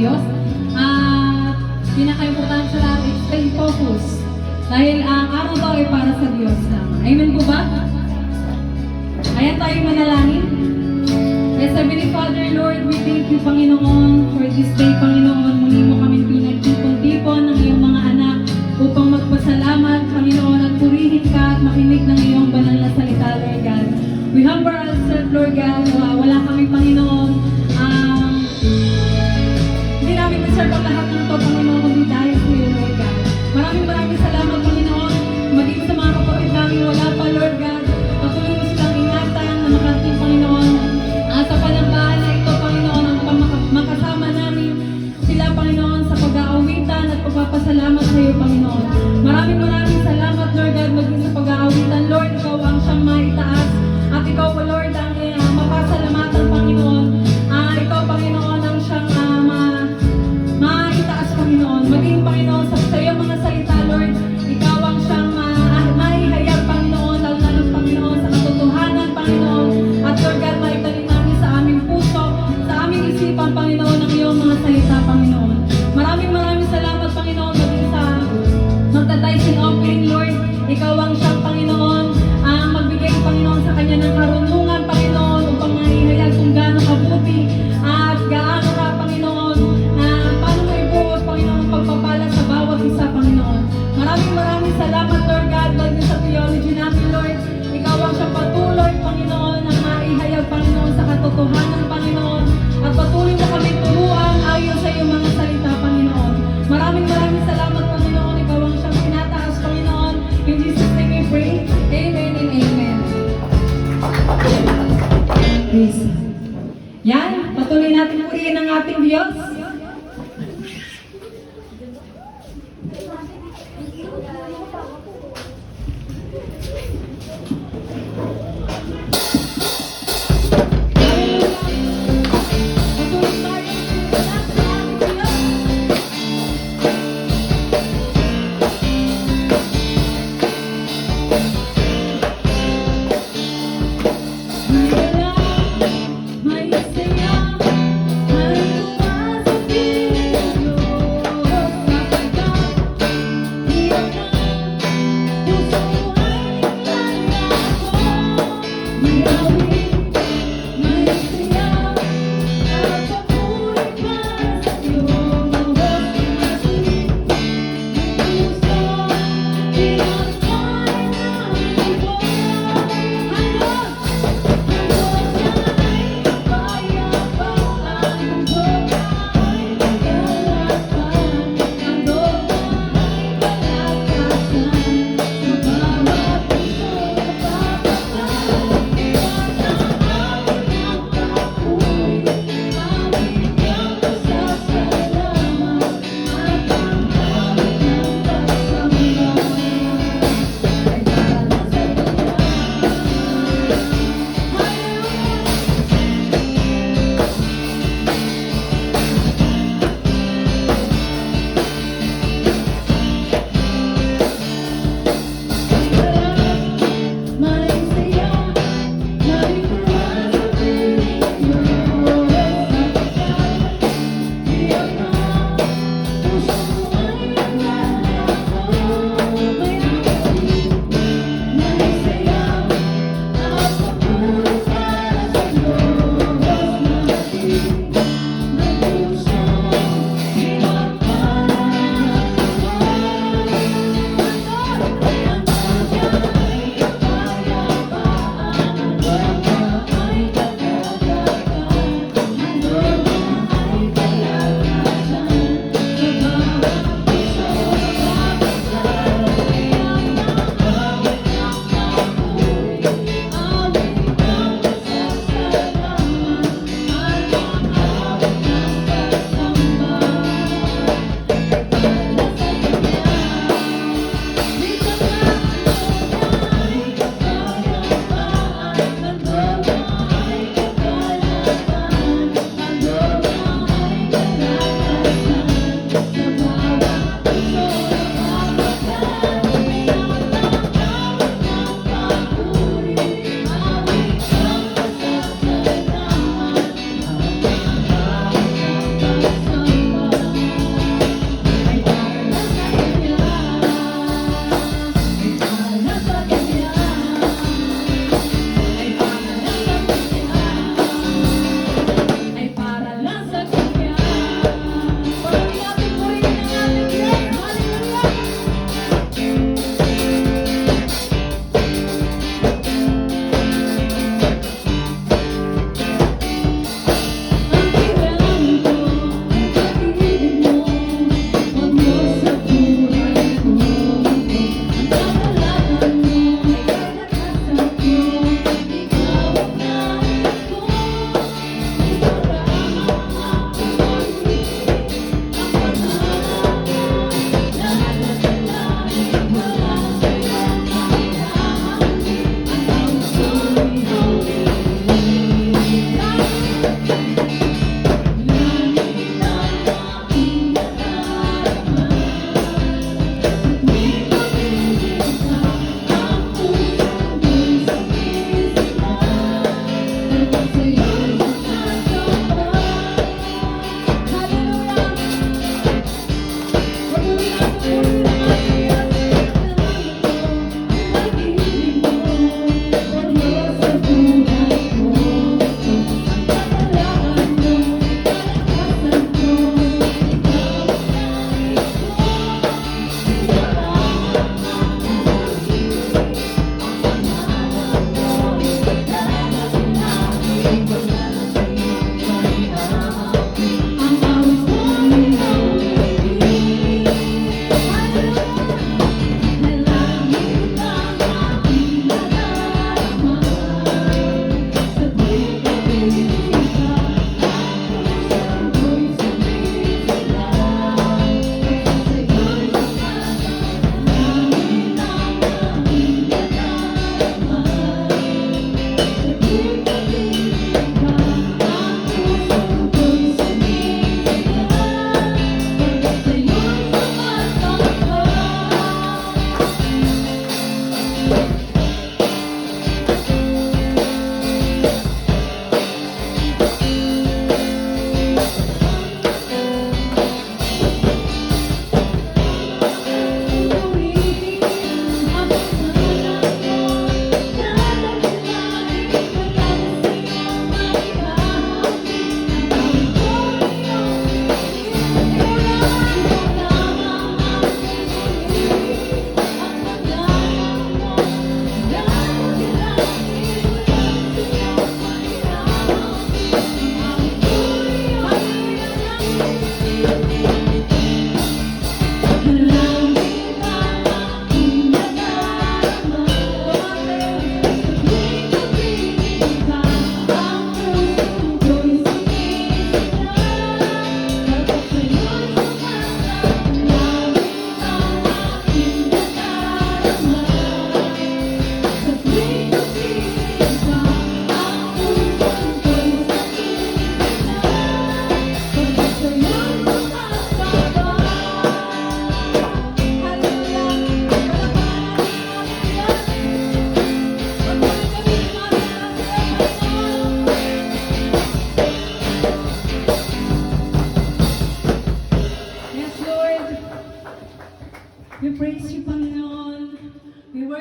Diyos. At pinaka-importante sa lahat, stay focused. Dahil ang araw to ay para sa Diyos lang. Amen po ba? Ayan tayo manalangin. Yes, Heavenly Father, Lord, we thank you, Panginoon, for this day, Panginoon. Muli mo kami pinagtipon-tipon ng iyong mga anak upang magpasalamat, Panginoon, at purihin ka at makinig ng iyong banal na salita, Lord God. We humble ourselves, Lord God. Wala kami, Panginoon. Hindi namin deserve ang lahat ng ito, Panginoon, kundi dahil sa iyo, Lord God. Maraming salamat, Panginoon. Maging sa mga kapatid namin wala pa, Lord God. Patuloy mo silang ingatan na makarating, Panginoon. Sa panambahan na ito, Panginoon, ang makasama namin sila, Panginoon, sa pag-aawitan at pagpapasalamat sa iyo, Panginoon. Maraming salamat, Lord God, maging sa pag-aawitan, Lord, ikaw ang siyang maitaas. At ikaw, Lord, ang mapasalamatan, Panginoon. Ikaw, Panginoon, ang siyang maitaas, Panginoon. Maging, Panginoon, sa iyo mga salita, Lord, ikaw ang siyang maihayag, Panginoon, lalo na ng Panginoon, sa katotohanan, Panginoon. At Lord God, maitanin namin sa aming puso, sa aming isipan, Panginoon, ang iyong mga salita, Panginoon. Maraming salamat, Panginoon, maging sa magta-tithing offering, Lord. Ikaw ang siyang, Panginoon, ang magbigay, Panginoon, sa kanya ng karunungan, Panginoon, upang maihayag kung gaano kabuti at gaano ka, Panginoon, paano mo ibuot, Panginoon, pagpapala sa bawat isa, Panginoon. Maraming salamat, Lord God, maging sa theology namin, Lord. Ikaw ang siyang patuloy, Panginoon, ang maihayag, Panginoon, sa katotohanan, Panginoon, at patuloy mo kami turuan ayon sa iyong mga salita, Panginoon. Maraming salamat, Panginoon. Ikaw ang siyang tinataas, Panginoon. In Jesus' name we pray. Amen and amen. Praise God. Yan, patuloy natin purihin ang ating Diyos. May saya, may tuwas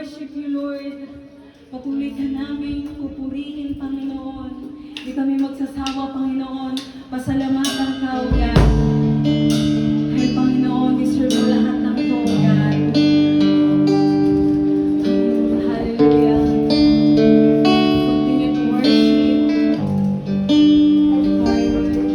worship you, Lord. Patuloy ka namin pupurihin, Panginoon. Hindi kami magsasawa, Panginoon. Pasalamatan ka, O God. Kaya, Panginoon, deserve mo lahat ng ito, O God. Hallelujah. Continue to worship. Hallelujah.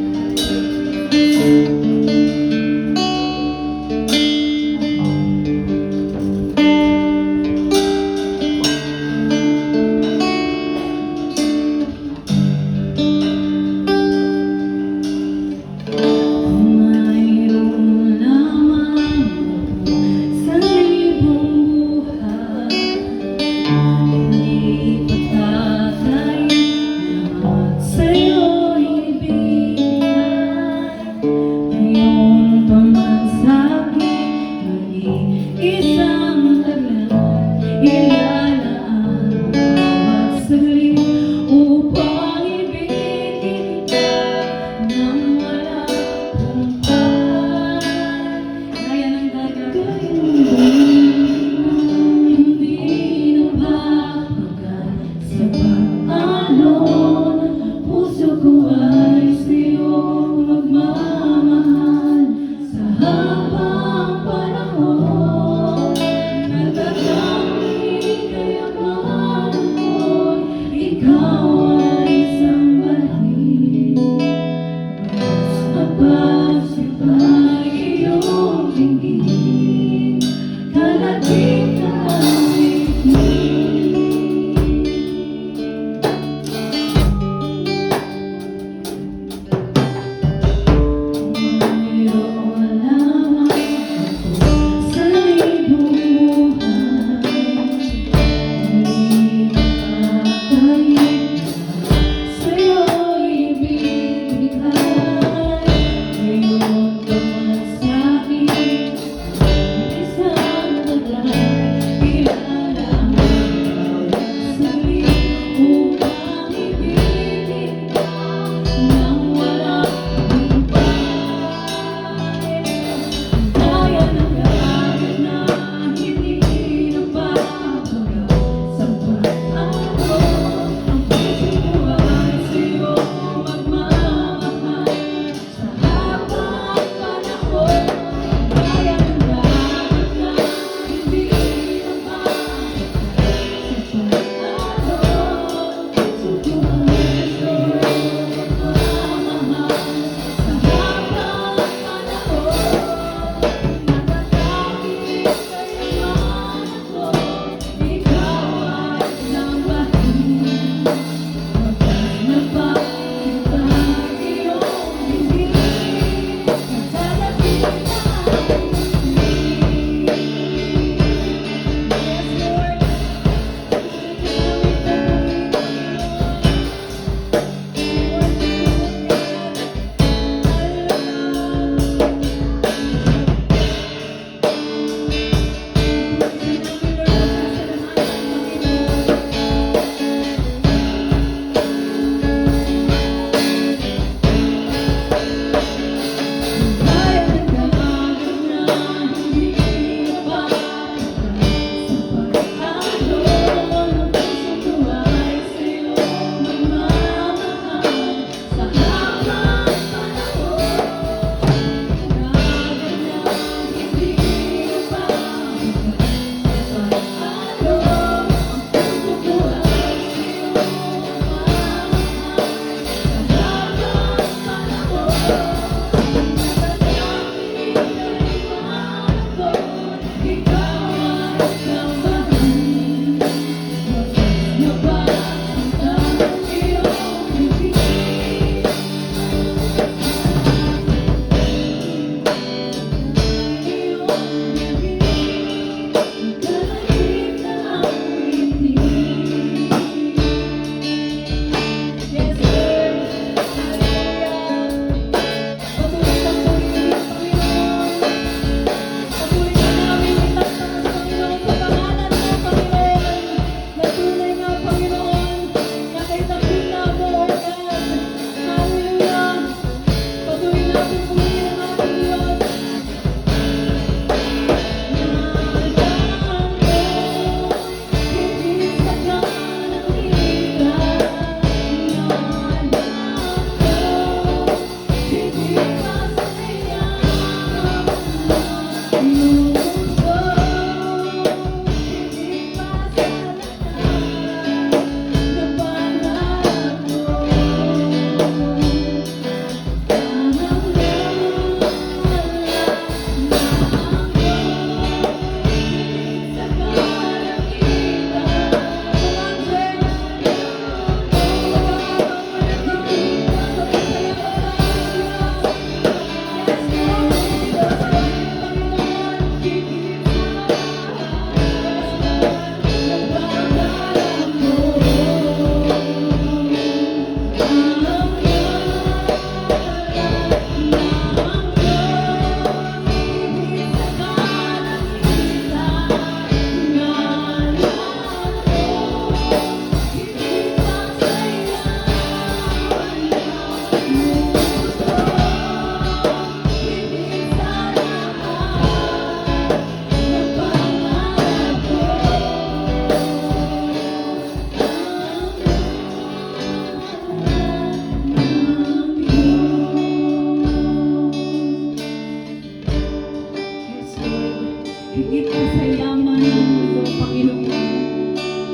higit pa sa yaman ng mundo, Panginoon.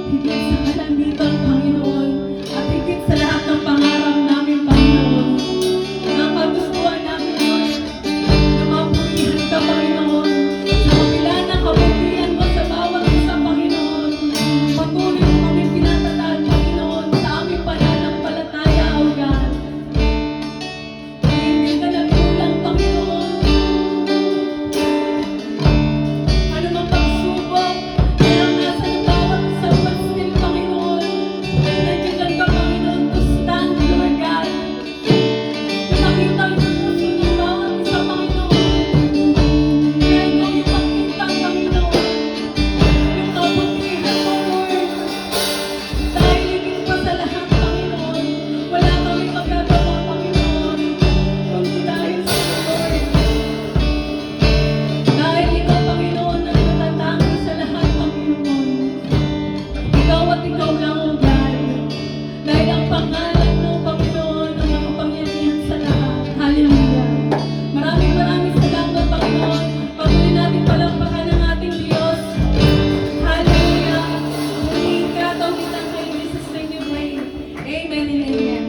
Higit sa kalangitan, Panginoon, at higit sa lahat ng pangarap namin, Panginoon. Ang kagustuhan namin, Lord, na mapurihan ka, Panginoon, sa kabila ng kabutihan mo sa bawat isa, Panginoon. Patuloy mo kami pinatataan, Panginoon, sa aming pananampalataya, O God. Hindi ka nagkulang, Panginoon. Ano mang pagsubok, kaya nasa ng bawat isang pansil, Panginoon. Nandiyan ka, Panginoon, to stand, Lord God. Nakita yung puso ng bawat isa, Panginoon. Kaya ikaw yung makita, Panginoon. Yung kabutihan mo, Lord. Dahil higit pa sa lahat, Panginoon, wala kaming magagawa, Panginoon, kundi dahil sa iyo, Lord. Dahil ikaw, Panginoon, ang natatangi sa lahat, Panginoon. Ikaw at ikaw lang, O God. Dahil ang pangalan mo, Panginoon, ang makapangyarihan sa lahat. Hallelujah. Maraming salamat, Panginoon. Patuloy natin palampakan ang ating Diyos. Hallelujah. Muling katawitan kay Jesus name we pray. Amen and amen.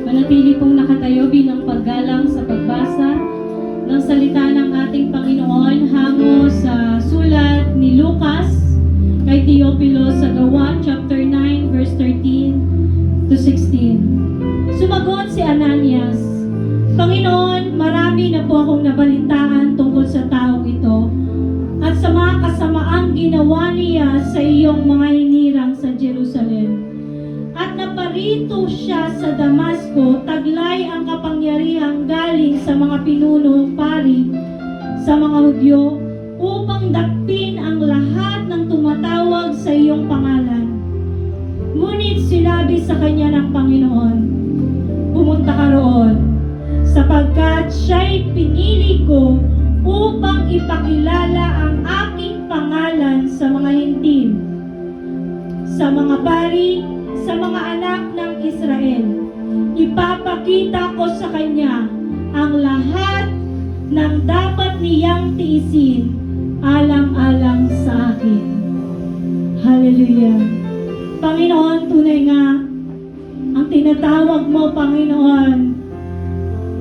Manatili pong nakatayo bilang paggalang sa pagbasa ng salita ng ating Panginoon hango sa sulat ni Lucas kay Teopilo sa Gawa chapter 9 verse 13 to 16. Sumagot si Ananias, Panginoon, marami na po akong nabalitaan tungkol sa taong ito at sa mga kasamaang ginawa niya sa iyong mga hinirang sa Jerusalem. At naparito siya sa Damasco, taglay ang kapangyarihang galing sa mga pinuno, pari, sa mga Hudyo, upang dakpin ang lahat ng tumatawag sa iyong pangalan. Ngunit sinabi sa kanya ng Panginoon, pumunta ka roon, sapagkat siya'y pinili ko upang ipakilala ang aking pangalan sa mga hintil, sa mga pari, sa mga anak ng Israel. Ipapakita ko sa kanya ang lahat ng dapat niyang tiisin alang-alang sa akin. Hallelujah. Panginoon, tunay nga, ang tinatawag mo, Panginoon,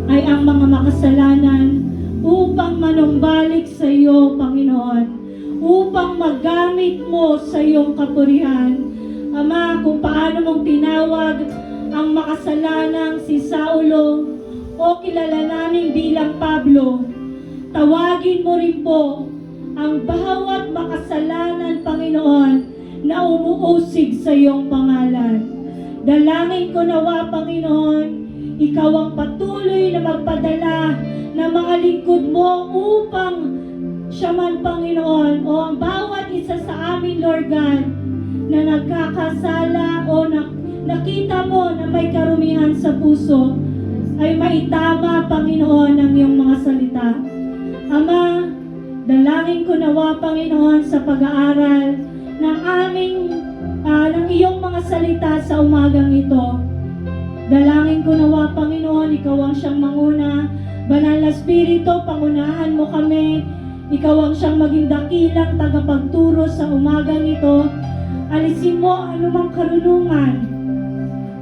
ay ang mga makasalanan upang manumbalik sa iyo, Panginoon, upang magamit mo sa iyong kapurihan. Ama, kung paano mong tinawag ang makasalanang si Saulo o kilala namin bilang Pablo, tawagin mo rin po ang bawat makasalanan, Panginoon, na umuusig sa iyong pangalan. Dalangin ko nawa, Panginoon, ikaw ang patuloy na magpadala ng mga lingkod mo upang siya man, Panginoon, o ang bawat isa sa amin, Lord God, na nagkakasala o nakita mo na may karumihan sa puso, ay maitama, Panginoon, ang iyong mga salita. Ama, dalangin ko nawa, Panginoon, sa pag-aaral ng iyong mga salita sa umagang ito. Dalangin ko nawa, Panginoon, ikaw ang siyang manguna. Banal na Espiritu, pangunahan mo kami. Ikaw ang siyang maging dakilang tagapagturo sa umagang ito. Alisin mo anumang karunungan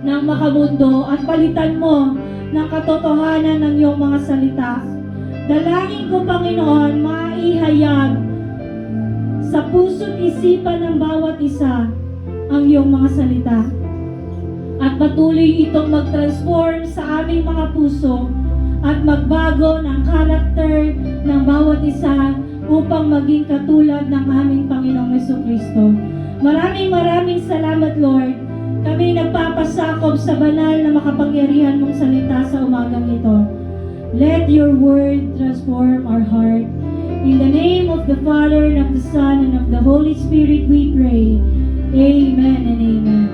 ng makamundo at palitan mo ng katotohanan ng iyong mga salita. Dalangin ko, Panginoon, maihayag sa puso't isipan ng bawat isa ang iyong mga salita. At patuloy itong mag-transform sa aming mga puso at magbago ng karakter ng bawat isa upang maging katulad ng aming Panginoong Jesucristo. Maraming salamat, Lord. Kami nagpapasakop sa banal na makapangyarihan mong salita sa umagang ito. Let your word transform our heart. In the name of the Father, and of the Son, and of the Holy Spirit we pray. Amen and amen.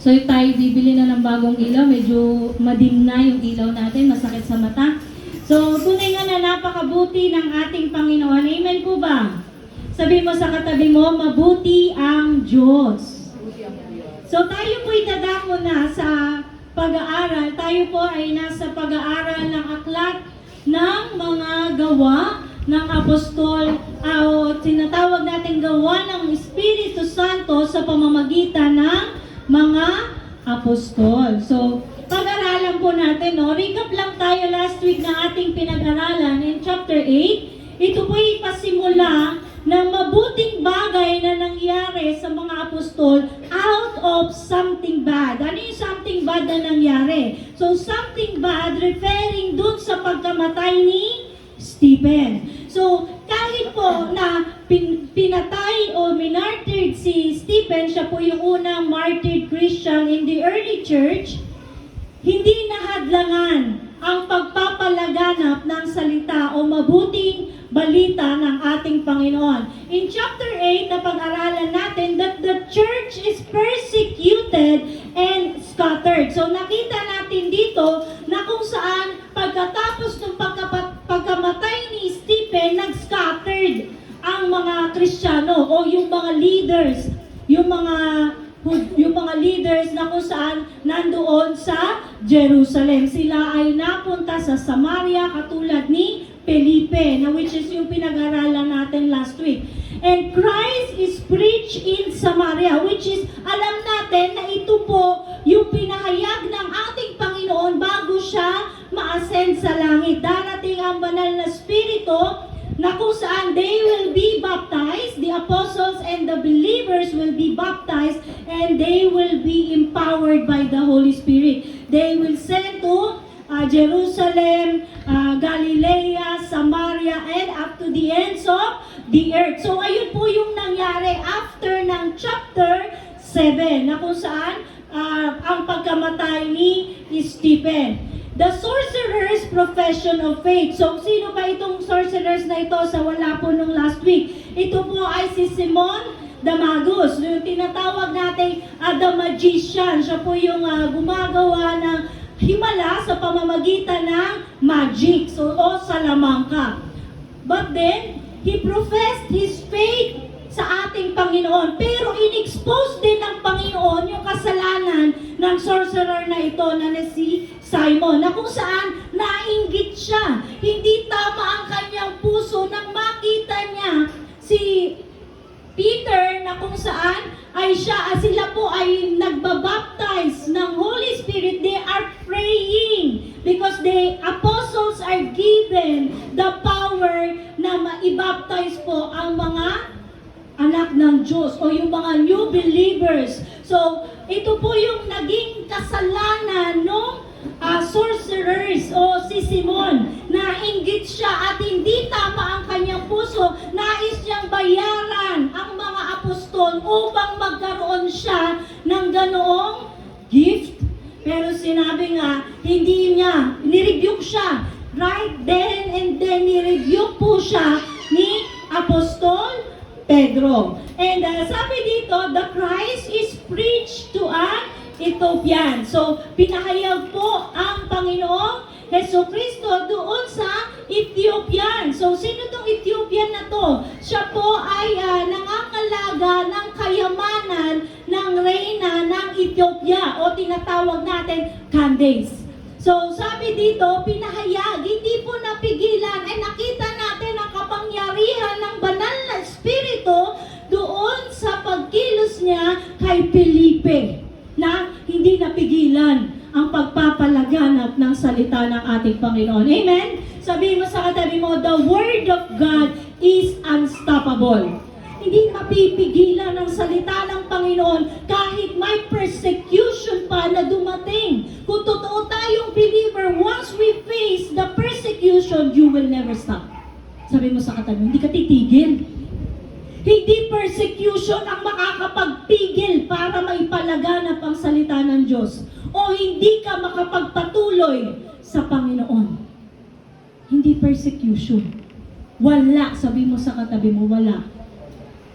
So tayo bibili na ng bagong ilaw, medyo madim na yung ilaw natin, masakit sa mata. So tunay nga na napakabuti ng ating Panginoon. Amen po ba? Sabi mo sa katabi mo, mabuti ang Diyos. So tayo po'y dadako na sa pag-aaral. Tayo po ay nasa pag-aaral ng aklat ng mga gawa ng apostol o tinatawag natin gawa ng Espiritu Santo sa pamamagitan ng mga apostol. So, pag-aralan po natin, no? Recap lang tayo last week na ating pinag-aralan in chapter 8. Ito po ipasimula ng mabuting bagay na nangyari sa mga apostol out of something bad. Ano yung something bad na nangyari? So, something bad referring dun sa pagkamatay ni Stephen. So, kahit po na pinatay o minartyred si Stephen, siya po yung unang martyred Christian in the early church, hindi nahadlangan ang pagpapalaganap ng salita o mabuting balita ng ating Panginoon. In chapter 8, na pag-aralan natin that the church is persecuted and scattered. So nakita natin dito na kung saan pagkatapos ng pagkamatay ni Stephen, nag-scattered ang mga Kristiyano o yung mga leaders, yung mga leaders na kung saan nandoon sa Jerusalem. Sila ay napunta sa Samaria katulad ni Felipe, na which is yung pinag-aralan natin last week. And Christ is preached in Samaria, which is, alam natin na ito po yung pinahayag ng ating Panginoon bago siya ma-ascend sa langit. Darating ang banal na Espiritu na kung saan they will be baptized, the apostles and the believers will be baptized, and they will be empowered by the Holy Spirit. They will send to Jerusalem, Galilee, Samaria, and up to the ends of the earth. So ayun po yung nangyari after ng chapter 7, na kung saan ang pagkamatay ni Stephen. The sorcerer's profession of faith. So, sino ba itong sorcerers na ito sa wala po nung last week? Ito po ay si Simon Damagus, yung tinatawag natin the magician. Siya po yung gumagawa ng himala sa pamamagitan ng magic, o salamangka. But then, he professed his faith sa ating Panginoon. Pero in-expose din ng Panginoon yung kasalanan ng sorcerer na ito na si Simon, na kung saan nainggit siya. Hindi tama ang kanyang puso nang makita niya si Peter na kung saan ay sila po ay nagbabaptize ng Holy Spirit. They are praying because the apostles are given the power na maibaptize po ang mga anak ng Diyos o yung mga new believers. So, ito po yung naging kasalanan ng sorcerers o si Simon. Nainggit siya at hindi tama ang kanyang puso. Nais niyang bayaran ang mga apostol upang magkaroon siya ng ganoong gift. Pero sinabi nga, hindi niya, nirebuke siya. Right then and then, nirebuke po siya ni Apostol Pedro. And sabi dito, the Christ is preached to an Ethiopian. So, pinahayag po ang Panginoong Jesucristo doon sa Ethiopian. So, sino tong Ethiopian na to? Siya po ay nangangalaga ng kayamanan ng reyna ng Ethiopia o tinatawag natin Candace. So, sabi dito, pinahayag, hindi po napigilan, ay nakita natin ang kapangyarihan ng banal na Espiritu doon sa pagkilos niya kay Felipe, na hindi napigilan ang pagpapalaganap ng salita ng ating Panginoon. Amen? Sabihin mo sa katabi mo, the Word of God is unstoppable. Hindi mapipigilan ng salita ng Panginoon kahit may persecution pa na dumating. Kung totoo tayong believer, once we face the persecution, you will never stop. Sabi mo sa katabi, hindi ka titigil. Hindi persecution ang makakapagpigil para maipalaganap ang salita ng Diyos. O hindi ka makapagpatuloy sa Panginoon. Hindi persecution. Wala, sabi mo sa katabi mo, wala.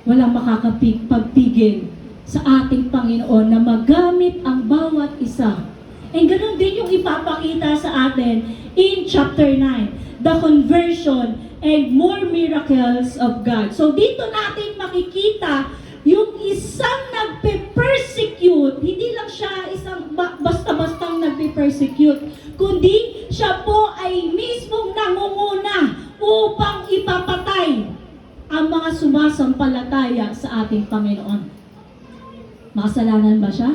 Walang makakapagpigil sa ating Panginoon na magamit ang bawat isa. And ganun din yung ipapakita sa atin in chapter 9, the conversion and more miracles of God. So dito natin makikita yung isang nagpe-persecute, hindi lang siya isang basta-bastang nagpe-persecute, kundi siya po ay mismong nangunguna upang ipapatay ang mga sumasampalataya sa ating Panginoon. Makasalanan ba siya?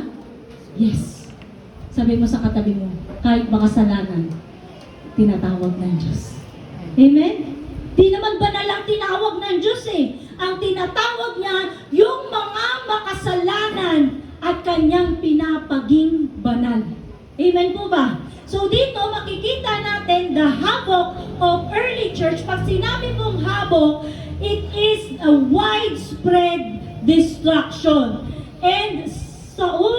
Yes. Sabi mo sa katabi mo, kahit makasalanan, tinatawag ng Diyos. Amen? Di naman banal ang tinawag ng Diyos eh. Ang tinatawag niya, yung mga makasalanan at kanyang pinapaging banal. Amen po ba? So dito makikita natin the havoc of early church. Pag sinabi mong havoc, it is a widespread destruction. And Saul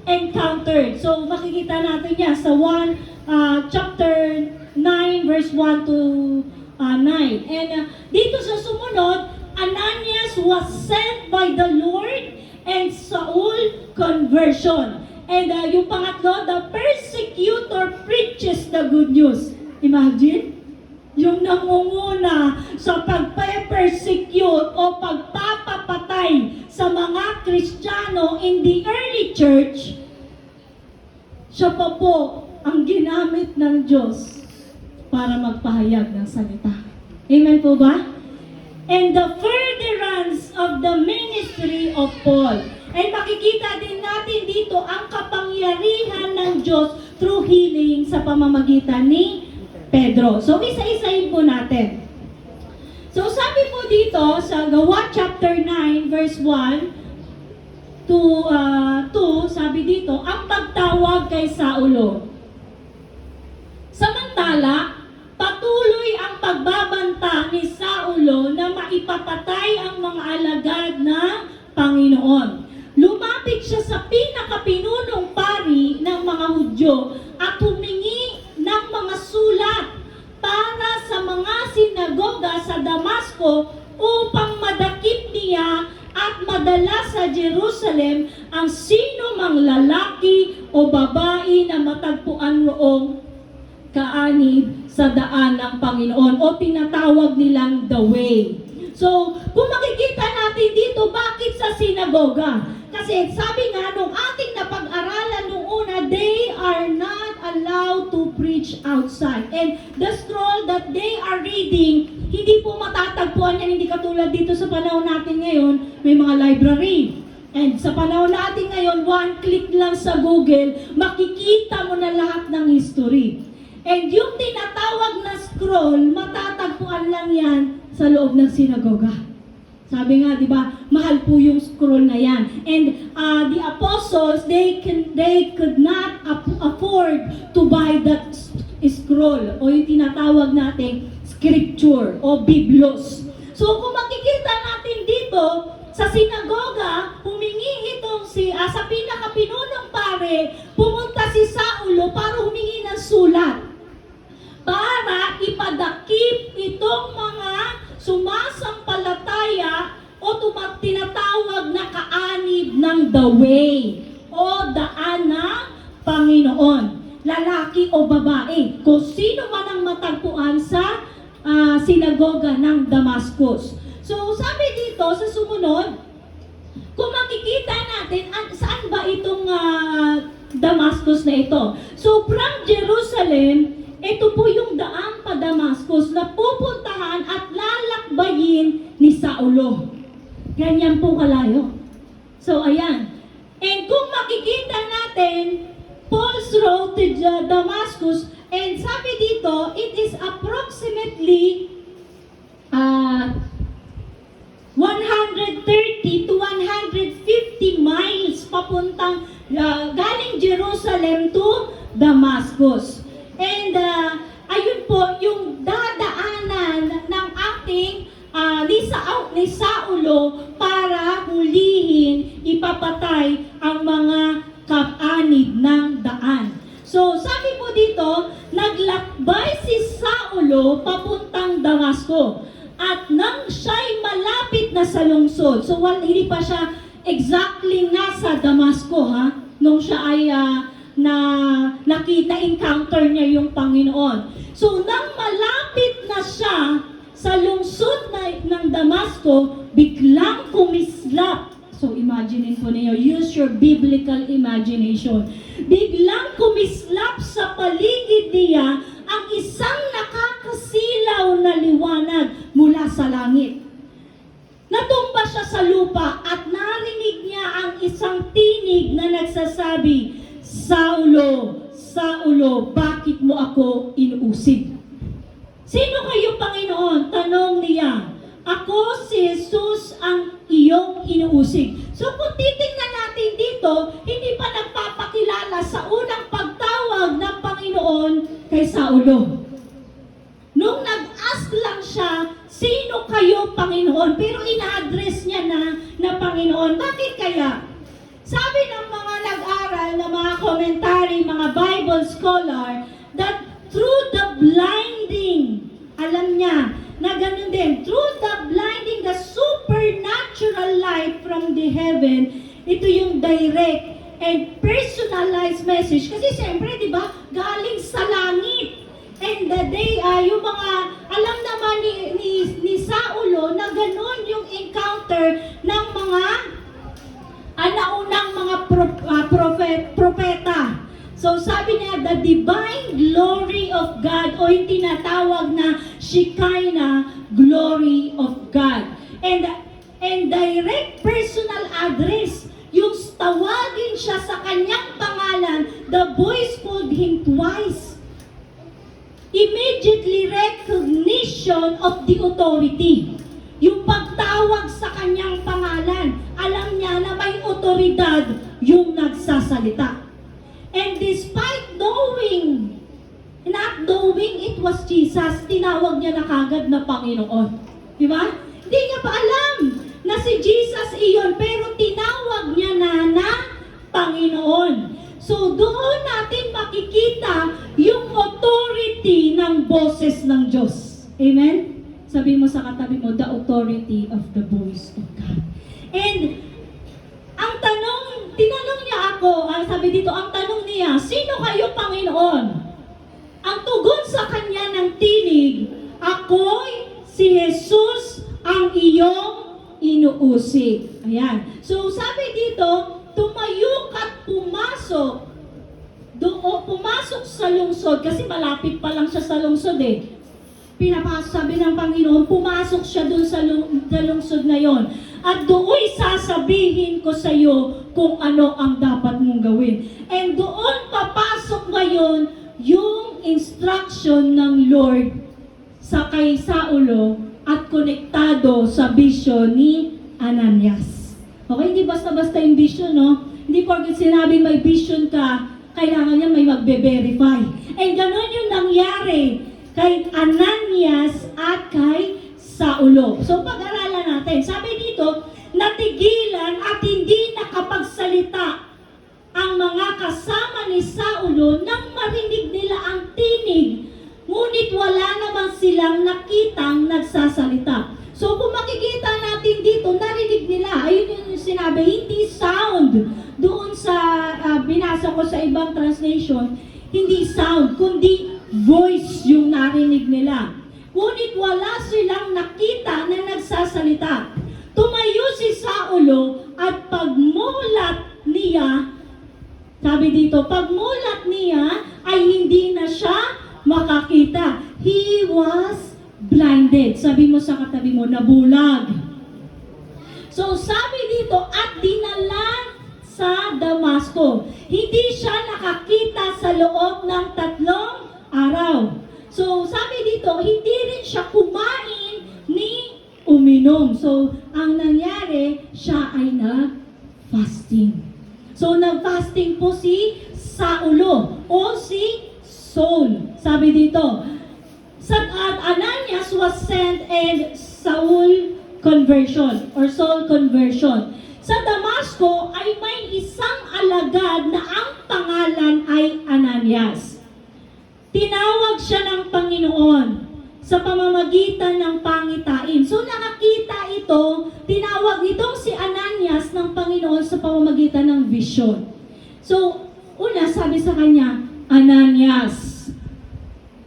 encountered. So makikita natin yan sa chapter 9 verse 1 to 9. And dito sa sumunod, Ananias was sent by the Lord and Saul conversion. And yung pangatlo, the persecutor preaches the good news. Imagine, yung nangunguna sa pagpe-persecute o pagpapapatay sa mga Kristiyano in the early church, siya pa po ang ginamit ng Diyos para magpahayag ng salita. Amen po ba? And the furtherance of the ministry of Paul. And makikita din natin dito ang kapangyarihan ng Diyos through healing sa pamamagitan ni Pedro. So, isa-isahin po natin. So, sabi po dito sa Gawa chapter 9, verse 1 to 2, sabi dito, ang pagtawag kay Saulo. Samantala, patuloy ang pagbabanta ni Saulo na maipapatay ang mga alagad ng Panginoon. Lumapit siya sa pinakapinunong pari ng mga Hudyo at humingi ng mga sulat para sa mga sinagoga sa Damasco upang madakip niya at madala sa Jerusalem ang sino mang lalaki o babae na matagpuan roong kaanib sa daan ng Panginoon o tinatawag nilang the way. So, kung makikita natin dito, bakit sa sinagoga? Kasi sabi nga nung ating napag-aralan nung una, they are not allowed to preach outside. And the scroll that they are reading, hindi po matatagpuan yan, hindi katulad dito sa panahon natin ngayon, may mga library. And sa panahon natin ngayon, one click lang sa Google, makikita mo na lahat ng history. And yung tinatawag na scroll, matatagpuan lang yan sa loob ng sinagoga. Sabi nga, di ba, mahal po yung scroll na yan. And the apostles, they could not afford to buy that scroll o yung tinatawag nating scripture o biblos. So kung makikita natin dito, sa sinagoga, humingi itong sa pinakapinunong pare, pumunta si Saulo para humingi ng sulat para ipadakip itong mga sumasampalataya o tinatawag na kaanib ng the way o daan ng Panginoon, lalaki o babae, kung sino man ang matagpuan sa sinagoga ng Damascus. So sabi dito sa sumunod, kung makikita natin saan ba itong Damascus na ito. So from Jerusalem, ito po yung daan pa Damascus na pupuntahan at lalakbayin ni Saulo. Ganyan po kalayo. So, ayan. And kung makikita natin, Paul's road to Damascus, and sabi dito, it is approximately 130 to 150 miles papuntang galing Jerusalem to Damascus. And ayun po, yung dadaanan ng ating ni Saulo para hulihin, ipapatay ang mga kaanib ng daan. So, sabi po dito, naglakbay si Saulo papuntang Damasco. At nang siya'y malapit na sa lungsod, so hindi pa siya exactly nasa Damasco, ha? Nung siya ay encounter niya yung Panginoon. So, nang malapit na siya sa lungsod ng Damasco, biglang kumislap. So, imagine po ninyo, use your biblical imagination. Biglang kumislap sa paligid niya ang isang nakakasilaw na liwanag mula sa langit. Natumba siya sa lupa at narinig niya ang isang tinig na nagsasabi, Saulo, Saulo, bakit mo ako inuusig? Sino kayo, Panginoon? Tanong niya. Ako si Jesus ang iyong inuusig. So kung titingnan natin dito, hindi pa nagpapakilala sa unang pagtawag ng Panginoon kay Saulo. Nung nag-ask lang siya, sino kayo, Panginoon? Pero ina-address niya na Panginoon. Bakit kaya? Sabi ng mga nag-aral, na mga commentary, mga Bible scholar, that through the blinding, alam niya, na ganun din, through the blinding, the supernatural light from the heaven, ito yung direct and personalized message. Kasi siyempre, di ba, galing sa langit. And yung mga, alam naman ni Saulo na ganun yung encounter ng mga naunang mga propeta. So sabi niya, the divine glory of God, o yung tinatawag na Shekinah glory of God. And direct personal address, yung tawagin siya sa kanyang pangalan, the voice called him twice. Immediately recognition of the authority. Yung pagtawag sa kanyang pangalan, alam niya na may otoridad yung nagsasalita. And despite not knowing it was Jesus, tinawag niya na kagad na Panginoon. Di ba? Hindi niya pa alam na si Jesus iyon, pero tinawag niya na Panginoon. So doon natin makikita yung authority ng boses ng Diyos. Amen? Sabi mo sa katabi mo, the authority of the voice of God. And tinanong niya ako, sabi dito, ang tanong niya, sino kayo, Panginoon? Ang tugon sa kanya ng tinig, ako'y si Jesus ang iyong inuusig. Ayan. So sabi dito, tumayo at pumasok. Pumasok sa lungsod, kasi malapit pa lang siya sa lungsod eh. Sabi ng Panginoon, pumasok siya doon sa lungsod na yon. At doon'y sasabihin ko sa iyo kung ano ang dapat mong gawin. And doon papasok ngayon yung instruction ng Lord sa kay Saulo at konektado sa vision ni Ananias. Okay, hindi basta-basta yung vision, no? Hindi porket sinabi may vision ka, kailangan niya may magbe-verify. And ganun yung nangyari kay Ananias at kay Saulo. So pag-aralan natin, sabi dito, natigilan at hindi nakapagsalita ang mga kasama ni Saulo nang marinig nila ang tinig, ngunit wala naman silang nakitang nagsasalita. So kung makikita natin dito, narinig nila, ayun yung sinabi, hindi sound. Doon sa binasa ko sa ibang translation, hindi sound, kundi voice yung narinig nila. Ngunit wala silang nakita na nagsasalita. Tumayo si Saulo at pagmulat niya, sabi dito, pagmulat niya ay hindi na siya makakita. He was blinded. Sabi mo sa katabi mo, nabulag. So sabi dito, at dinala sa Damasco. Hindi siya nakakita sa loob ng 3 araw. So, sabi dito, hindi rin siya kumain ni uminom. So, ang nangyari, siya ay nag-fasting. So, nag-fasting po si Saulo o si Saul. Sabi dito, Ananias was sent and Saul conversion or Saul conversion. Sa Damasco ay may isang alagad na ang pangalan ay Ananias. Tinawag siya ng Panginoon sa pamamagitan ng pangitain. So nakakita dito, tinawag itong si Ananias ng Panginoon sa pamamagitan ng vision. So, una sabi sa kanya, Ananias.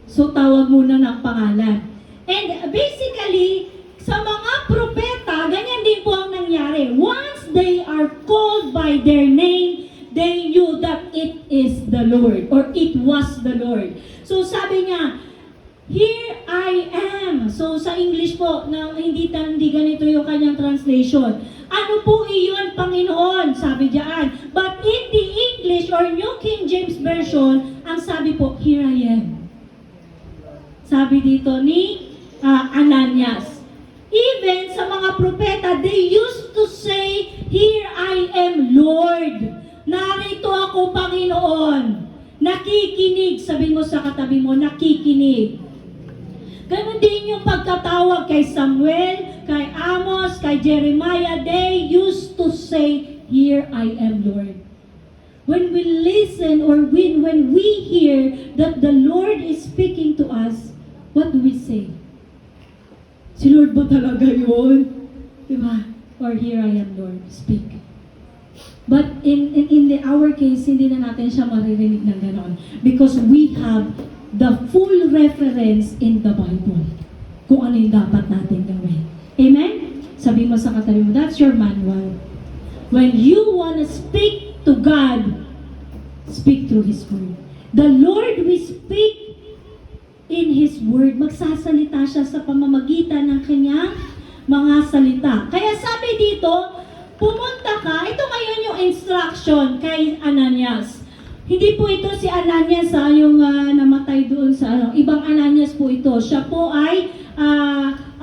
So, tawag muna ng pangalan. And basically, sa mga propeta, ganyan din po ang nangyari. Once they are called by their name, they knew that it is the Lord or it was the Lord. So sabi niya, here I am. So sa English po, na hindi ganito yung kanyang translation. Ano po iyon, Panginoon? Sabi diyan. But in the English or New King James Version, ang sabi po, here I am. Sabi dito ni Ananias. Even sa mga propeta, they used to say, here I am, Lord. Narito ako, Panginoon. Nakikinig. Sabi mo sa katabi mo, nakikinig. Ganon din yung pagkatawag kay Samuel, kay Amos, kay Jeremiah. They used to say, here I am, Lord. When we listen or when we hear that the Lord is speaking to us, what do we say? Si Lord ba talaga yun? Diba? Or here I am, Lord, speak. But in our case, hindi na natin siya maririnig ng ganon. Because we have the full reference in the Bible. Kung ano yung dapat natin gawin. Amen? Sabi mo sa katabi mo, that's your manual. When you wanna speak to God, speak through His Word. The Lord will speak in His Word. Magsasalita siya sa pamamagitan ng kanyang mga salita. Kaya sabi dito, pumunta ka, ito ngayon yung instruction kay Ananias. Hindi po ito si Ananias yung namatay doon sa ibang Ananias po ito. Siya po ay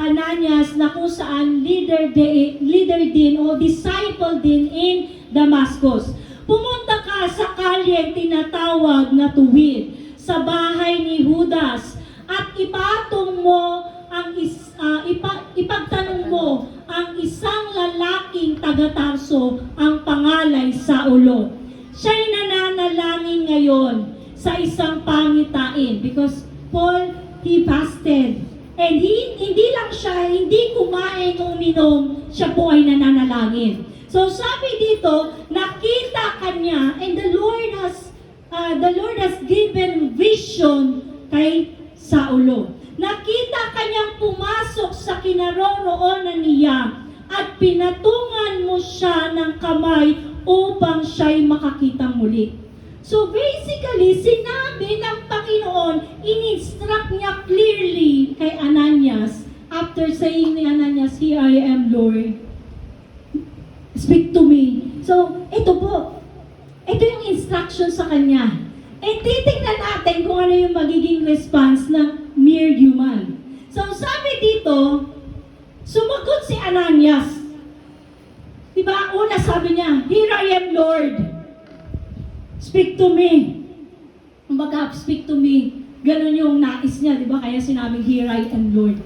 Ananias na kung saan leader din o disciple din in Damascus. Pumunta ka sa kalyeng tinatawag na Tuwid, sa bahay ni Judas, at ipatong mo ang ipagtanong mo ang isang lalaking taga-Tarso, ang pangalay Saulo. Siya'y nananalangin ngayon sa isang pangitain because Paul, he fasted. And hindi lang siya, hindi kumain o uminom, siya po ay nananalangin. So sabi dito, nakita kanya, and the Lord has given vision kay Saulo. Nakita kanyang pumasok sa kinaroroonan niya at pinatungan mo siya ng kamay upang siya'y makakita muli. So basically, sinabi ng Panginoon, in-instruct niya clearly kay Ananias, after saying ni Ananias, here I am, Lord, speak to me. So, ito po, ito yung instruction sa kanya. Eh, titingnan natin kung ano yung magiging response ng mere human. So, sabi dito, sumagot si Ananias. Diba? Una sabi niya, here I am, Lord. Speak to me. Kumbaga, speak to me. Ganon yung nais niya, diba? Kaya sinabing, here I am, Lord.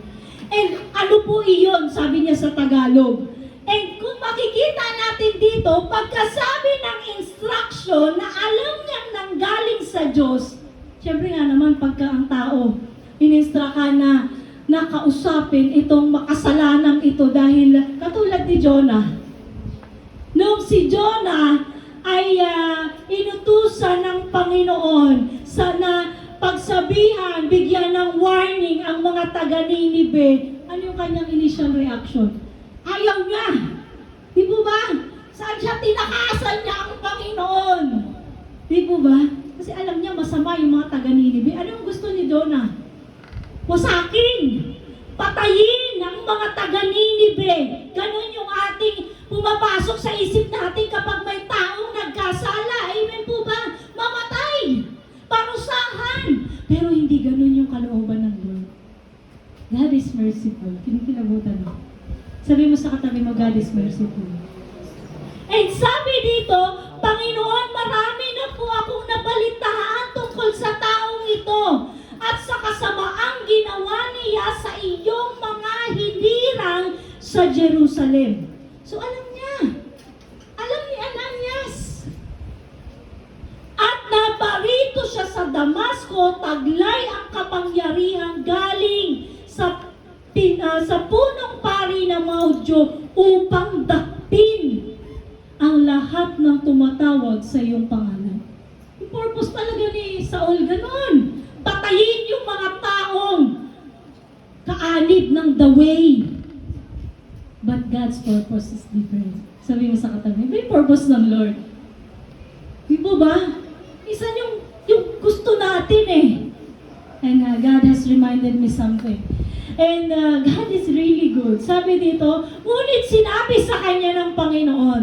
And ano po iyon, sabi niya sa Tagalog. And kung makikita natin dito, pagkasabi ng instruction na alam niyang nanggaling sa Diyos, syempre nga naman pagka ang tao, in-instruct ka na nakausapin itong makasalanang ito dahil katulad ni Jonah. Noong si Jonah ay inutusan ng Panginoon na pagsabihan, bigyan ng warning ang mga taga-Ninive, ano yung kanyang initial reaction? Ayaw niya. Di po ba? Saan siya tinakasan niya ang Panginoon? Di po ba? Kasi alam niya masama yung mga taga-Ninive. Ano yung gusto ni Jonah? Wasakin! Patayin ang mga taga-Ninive! Ganun yung ating pumapasok sa isip natin kapag may taong nagkasala. Amen po ba? Mamatay! Parusahan! Pero hindi ganun yung kalooban ng Lord. God is merciful. Kinikilabutan mo. Sabi mo sa katabi mo, God is merciful. And sabi dito, Panginoon, marami na po akong nabalitaan tungkol sa taong ito at sa kasamaang ginawa niya sa iyong mga hinirang sa Jerusalem. So alam niya. Alam ni Ananias. At naparito siya sa Damasco, taglay ang kapangyarihan galing sa punong hari ng mga Hudyo upang dakpin ang lahat ng tumatawag sa iyong pangalan. Yung purpose talaga ni Saul ganun. Patayin yung mga taong kaalib ng the way. But God's purpose is different. Sabi mo sa katabi, may purpose ng Lord. Di ba ba? Isan yung gusto natin eh. And God has reminded me something. And God is really good. Sabi dito, ngunit sinabi sa kanya ng Panginoon,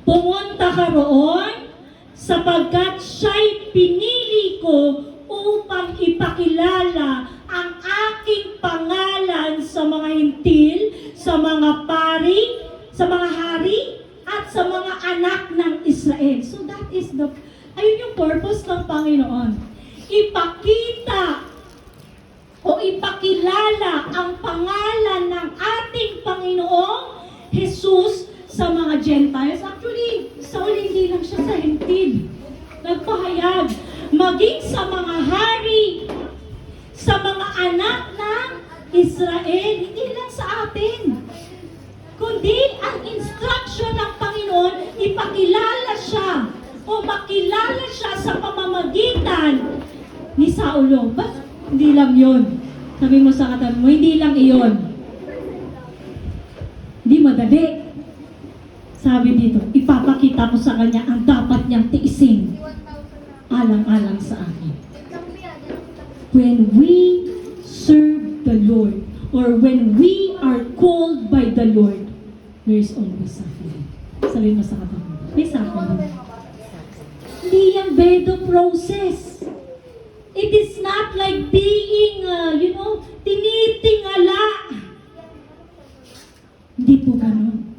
pumunta ka roon sapagkat siya'y pinili ko upang ipakilala ang aking pangalan sa mga hintil, sa mga pari, sa mga hari, at sa mga anak ng Israel. So that is ayun yung purpose ng Panginoon. Ipakita o ipakilala ang pangalan ng ating Panginoong Jesus sa mga Gentiles. Actually, Saul hindi lang siya sa hintil. Nagpahayag, maging sa mga hari, sa mga anak ng Israel, hindi lang sa atin. Kundi ang instruction ng Panginoon, ipakilala siya o makilala siya sa pamamagitan ni Saulo. Ba't hindi lang yun? Sabi mo sa katabi mo, hindi lang iyon. Hindi madali. Sabi dito, ipapakita ko sa kanya ang dapat niyang tiisin alang-alang sa akin. When we serve the Lord, or when we are called by the Lord, there is always suffering. Sabi mo sa katabi mo, may suffering. Hindi yan bedo process. It is not like being, tinitingala. Hindi po ganun.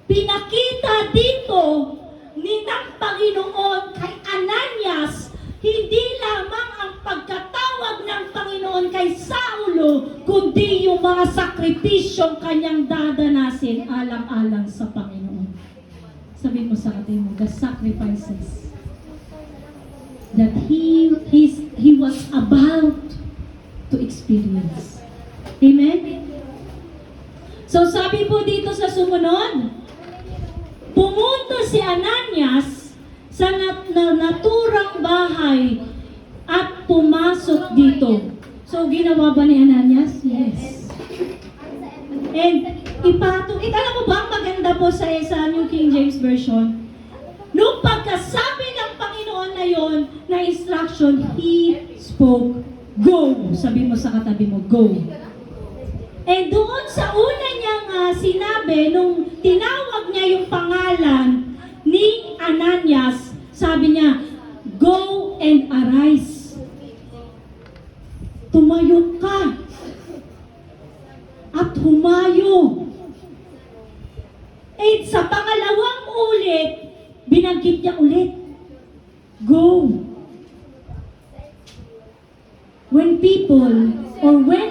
Pinakita dito ni ng Panginoon kay Ananias, hindi lamang ang pagkatawag ng Panginoon kay Saulo, kundi yung mga sakripisyong kanyang dadanasin alang-alang sa Panginoon. Sabi mo sa atin mo, the sacrifices that he was about to experience. Amen? So sabi po dito sa sumunod, pumunta si Ananias sa naturang bahay at pumasok dito. So ginawa ba ni Ananias? Yes. And alam mo ba ang maganda po sa New King James Version? Nung pagkasabi ng Panginoon na yon na instruction, He spoke, go. Sabi mo sa katabi mo, go. And doon sa una niyang sinabi, nung tinawag niya yung pangalan ni Ananias, sabi niya, go and arise. Tumayo ka at humayo. And sa pangalawang ulit, binanggit niya ulit, go. When people, or when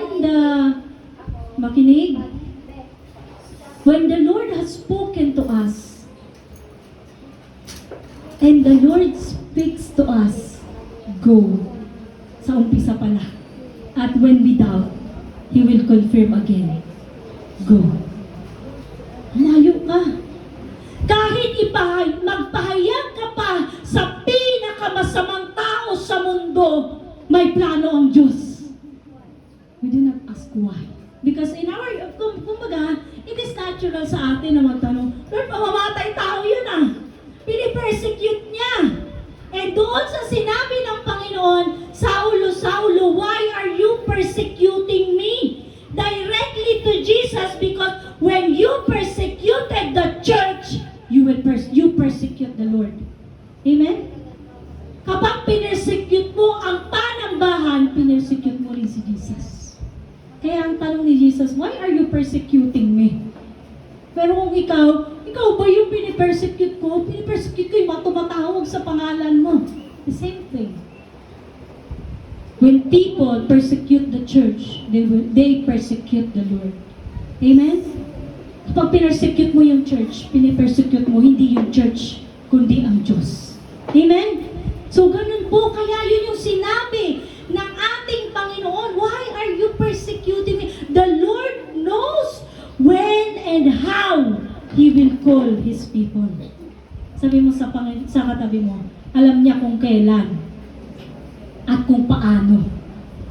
when the Lord has spoken to us, and the Lord speaks to us, go. Sa umpisa pala. At when we doubt, He will confirm again, go. Layo ka. Kahit magpahayag ka pa sa pinakamasamang tao sa mundo, may plano ang Diyos. We do not ask why. Because in our, kumbaga, it is natural sa atin na magtanong, Lord, mamamatay tao yun ah. Pinipersecute niya. And doon sa sinabi ng Panginoon, Saulo, Saulo, why are you persecuting me? Directly to Jesus, because when you persecuted the church, you persecute the Lord. Amen? Kapag pinersecute mo ang panambahan, pinersecute mo rin si Jesus. Kaya ang tanong ni Jesus, why are you persecuting me? Pero kung ikaw ba yung pinipersecute ko? Pinipersecute ko yung mga tumatawag sa pangalan mo. The same thing. When people persecute the church, they persecute the Lord. Amen? Kapag pinersecute mo yung church, pinipersecute mo hindi yung church, kundi ang Diyos. Amen? So, ganun po. Kaya yun yung sinabi ng ating Panginoon. Why are you persecuting me? The Lord knows will call His people. Sabi mo sa katabi mo, alam niya kung kailan at kung paano.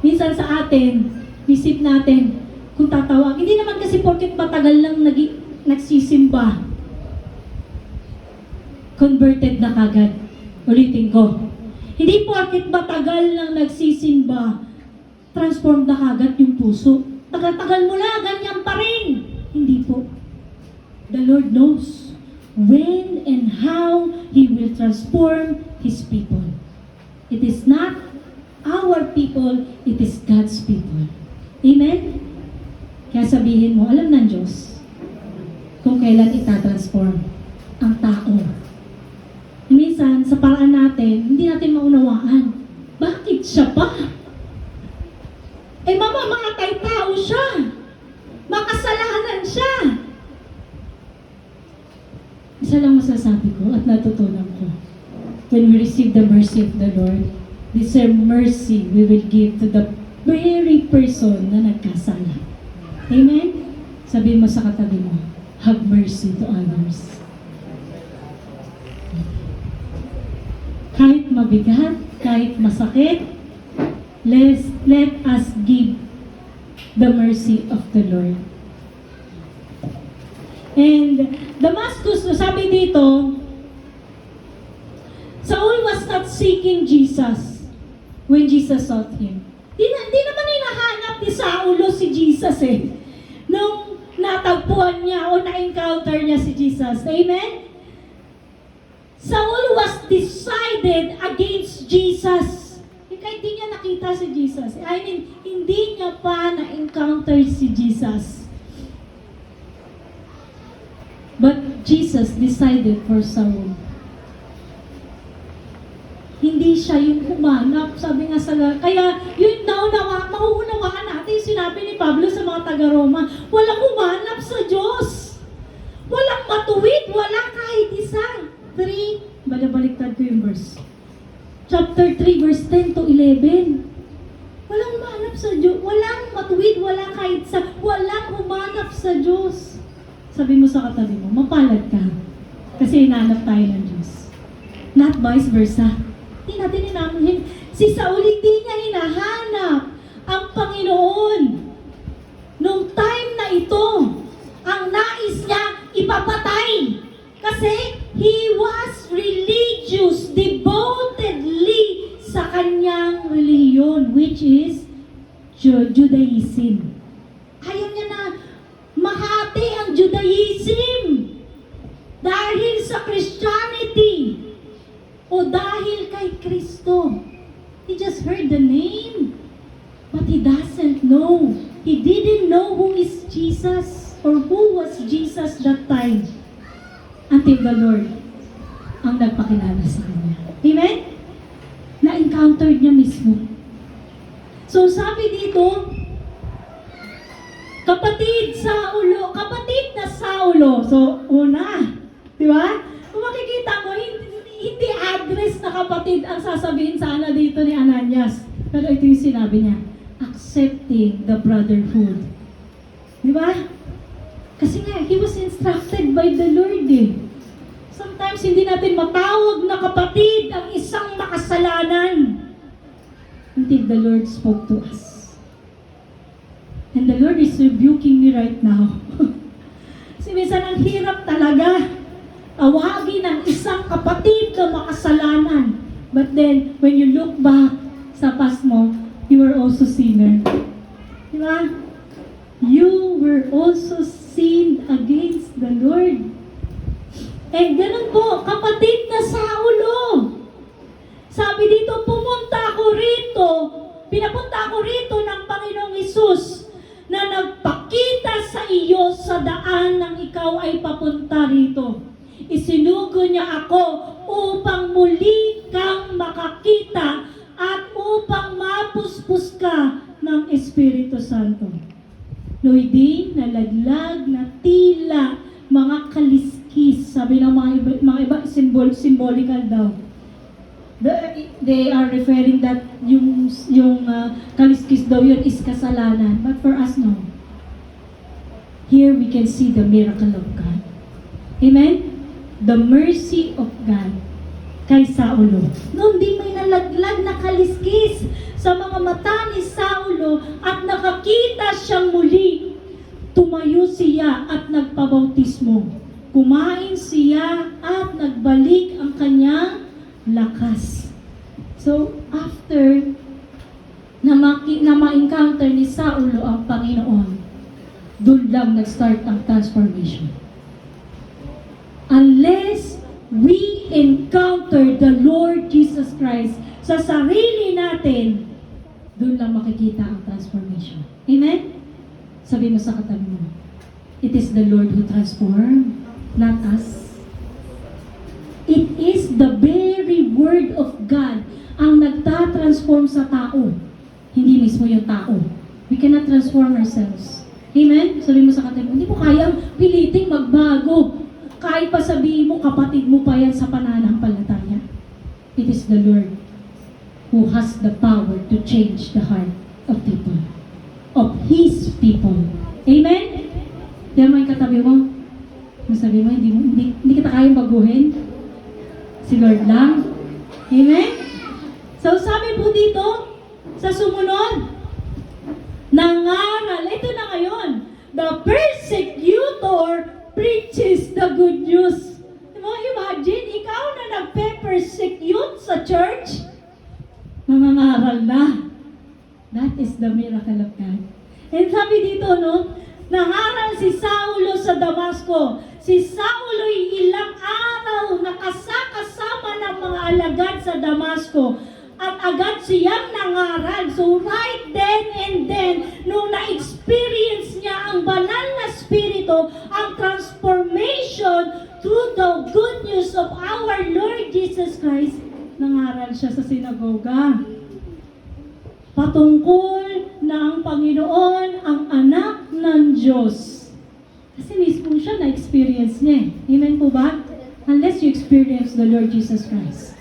Minsan sa atin, isip natin, kung tatawag, hindi naman kasi porket matagal lang nagsisimba, converted na kagad. Ulitin ko. Hindi porket matagal lang nagsisimba, transformed na kagad yung puso. Tagal-tagal mo na, ganyan pa rin. Hindi po. The Lord knows when and how He will transform His people. It is not our people, it is God's people. Amen? Kaya sabihin mo, alam ng Diyos kung kailan itatransform ang tao. Minsan, sa paraan natin, hindi natin maunawaan. Bakit siya pa? Mamamatay tao siya. Makasalanan siya. Isa lang masasabi ko at natutunan ko. When we receive the mercy of the Lord, this mercy we will give to the very person na nagkasala. Amen? Sabihin mo sa katabi mo, have mercy to others. Kahit mabigat, kahit masakit, let us give the mercy of the Lord. And Damascus, sabi dito, Saul was not seeking Jesus when Jesus sought him. Di naman hinahanap ni Saulo si Jesus nung natagpuan niya o na-encounter niya si Jesus. Amen? Saul was decided against Jesus. Kahit di niya nakita si Jesus. I mean, hindi niya pa na-encounter si Jesus. But Jesus decided for Saul. Hindi siya yung humanap. Sabi nga sa kaya yun mauunawaan natin yung sinabi ni Pablo sa mga taga-Roma. Walang humanap sa Diyos. Walang matuwid. Walang kahit isa. 3, balabaliktad ko yung verse. Chapter 3, verse 10 to 11. Walang humanap sa Diyos. Walang matuwid. Walang kahit isa. Walang humanap sa Diyos. Sabi mo sa katabi mo, mapalad ka. Kasi hinahanap tayo ng Diyos. Not vice versa. Hindi natin hinahanap. Si Saul hindi niya hinahanap ang Panginoon. Nung time na ito, ang nais niya ipapatay. Kasi he was religious, devotedly sa kanyang reliyon, which is Judaism. Ayaw niya na mahati ang Judaism dahil sa Christianity o dahil kay Kristo. He just heard the name, but he doesn't know. He didn't know who is Jesus or who was Jesus that time until the Lord ang nagpakilala sa kanya. Amen? Na-encounter niya mismo. So sabi dito, kapatid na Saulo. So, una, di ba? Kung makikita mo, hindi address na kapatid ang sasabihin sana dito ni Ananias. Pero ito yung sinabi niya, accepting the brotherhood. Di ba? Kasi nga, he was instructed by the Lord Sometimes hindi natin matawag na kapatid ang isang makasalanan until the Lord spoke to us. And the Lord is rebuking me right now. Kasi minsan ang hirap talaga tawagin ang isang kapatid na makasalanan. But then, when you look back sa past mo, you were also sinner. Di ba? You were also sinned against the Lord. And ganun po, kapatid na Saulo. Sabi dito, pinapunta ako rito ng Panginoong Hesus na nagpakita sa iyo sa daan nang ikaw ay papunta rito. Isinugo niya ako upang muli kang makakita at upang mapuspos ka ng Espiritu Santo. Noy di nalaglag na tila mga kaliskis. Sabi ng mga iba symbolical daw. They are referring that yung kaliskis daw yun is kasalanan. But for us, no. Here we can see the miracle of God. Amen? The mercy of God kay Saulo. Noon di may nalaglag na kaliskis sa mga mata ni Saulo at nakakita siyang muli. Tumayo siya at nagpabautismo. Kumain siya at nagbalik ang kanyang lakas. So, after na ma-encounter ni Saulo ang Panginoon, doon lang nag-start ang transformation. Unless we encounter the Lord Jesus Christ sa sarili natin, doon lang makikita ang transformation. Amen? Sabi mo sa katabi mo, it is the Lord who transforms, not us. It is the very Word of God ang nagtatransform sa tao. Hindi mismo yung tao. We cannot transform ourselves. Amen? Sabi mo sa katabi mo, hindi mo kayang piliting magbago. Kahit pa sabihin mo, kapatid mo pa yan sa pananampalataya. It is the Lord who has the power to change the heart of people. Of His people. Amen? Diyan mo yung katabi mo. Masabi mo, hindi kita kayang baguhin. Si Lord lang. Amen? So sabi po dito, sa sumunod, nangaral. Ito na ngayon. The persecutor preaches the good news. Mo imagine, ikaw na nagpe-persecute sa church, nangangaral na. That is the miracle of God. And sabi dito, no, nangaral si Saulo sa Damasco. Si Saulo ay ilang araw nakasama ng mga alagad sa Damasco. At agad siyang nangaral. So right then and then, nung na-experience niya ang banal na spirito, ang transformation through the good news of our Lord Jesus Christ, nangaral siya sa sinagoga. Patungkol na ang Panginoon ang anak ng Diyos. Kasi mismo siya na-experience niya. Amen po ba? Unless you experience the Lord Jesus Christ,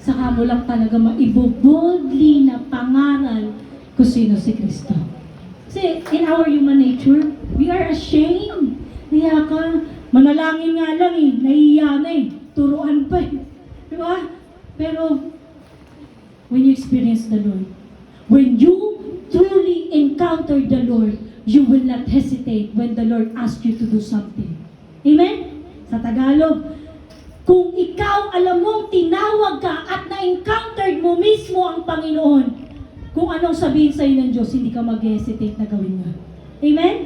saka mo lang talaga maiboboldly na pangaral kung sino si Kristo. Kasi in our human nature, we are ashamed. Nahiya ka. Manalangin nga lang eh. Nahiya na eh. Turuan pa eh. Diba? Pero, when you experience the Lord, when you truly encounter the Lord, you will not hesitate when the Lord asks you to do something. Amen? Sa Tagalog, kung ikaw alam mong tinawag ka at na-encountered mo mismo ang Panginoon, kung anong sabihin sa'yo ng Diyos, hindi ka mag-hesitate na gawin nga. Amen?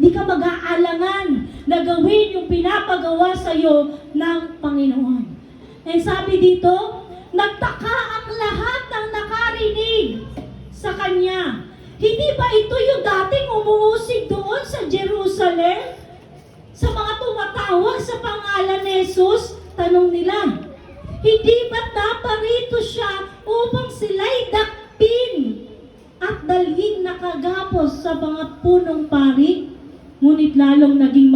Hindi ka mag-aalangan na gawin yung pinapagawa sa'yo ng Panginoon. And sabi dito, nagtaka ang lahat ng nakarinig sa Kanya. Hindi ba ito yung dating umuusig doon sa Jerusalem? Sa mga tumatawag sa pangalan ni Jesus? Tanong nila, hindi ba't naparito siya upang sila'y dakpin at dalhin nakagapos sa mga punong pari? Ngunit lalong naging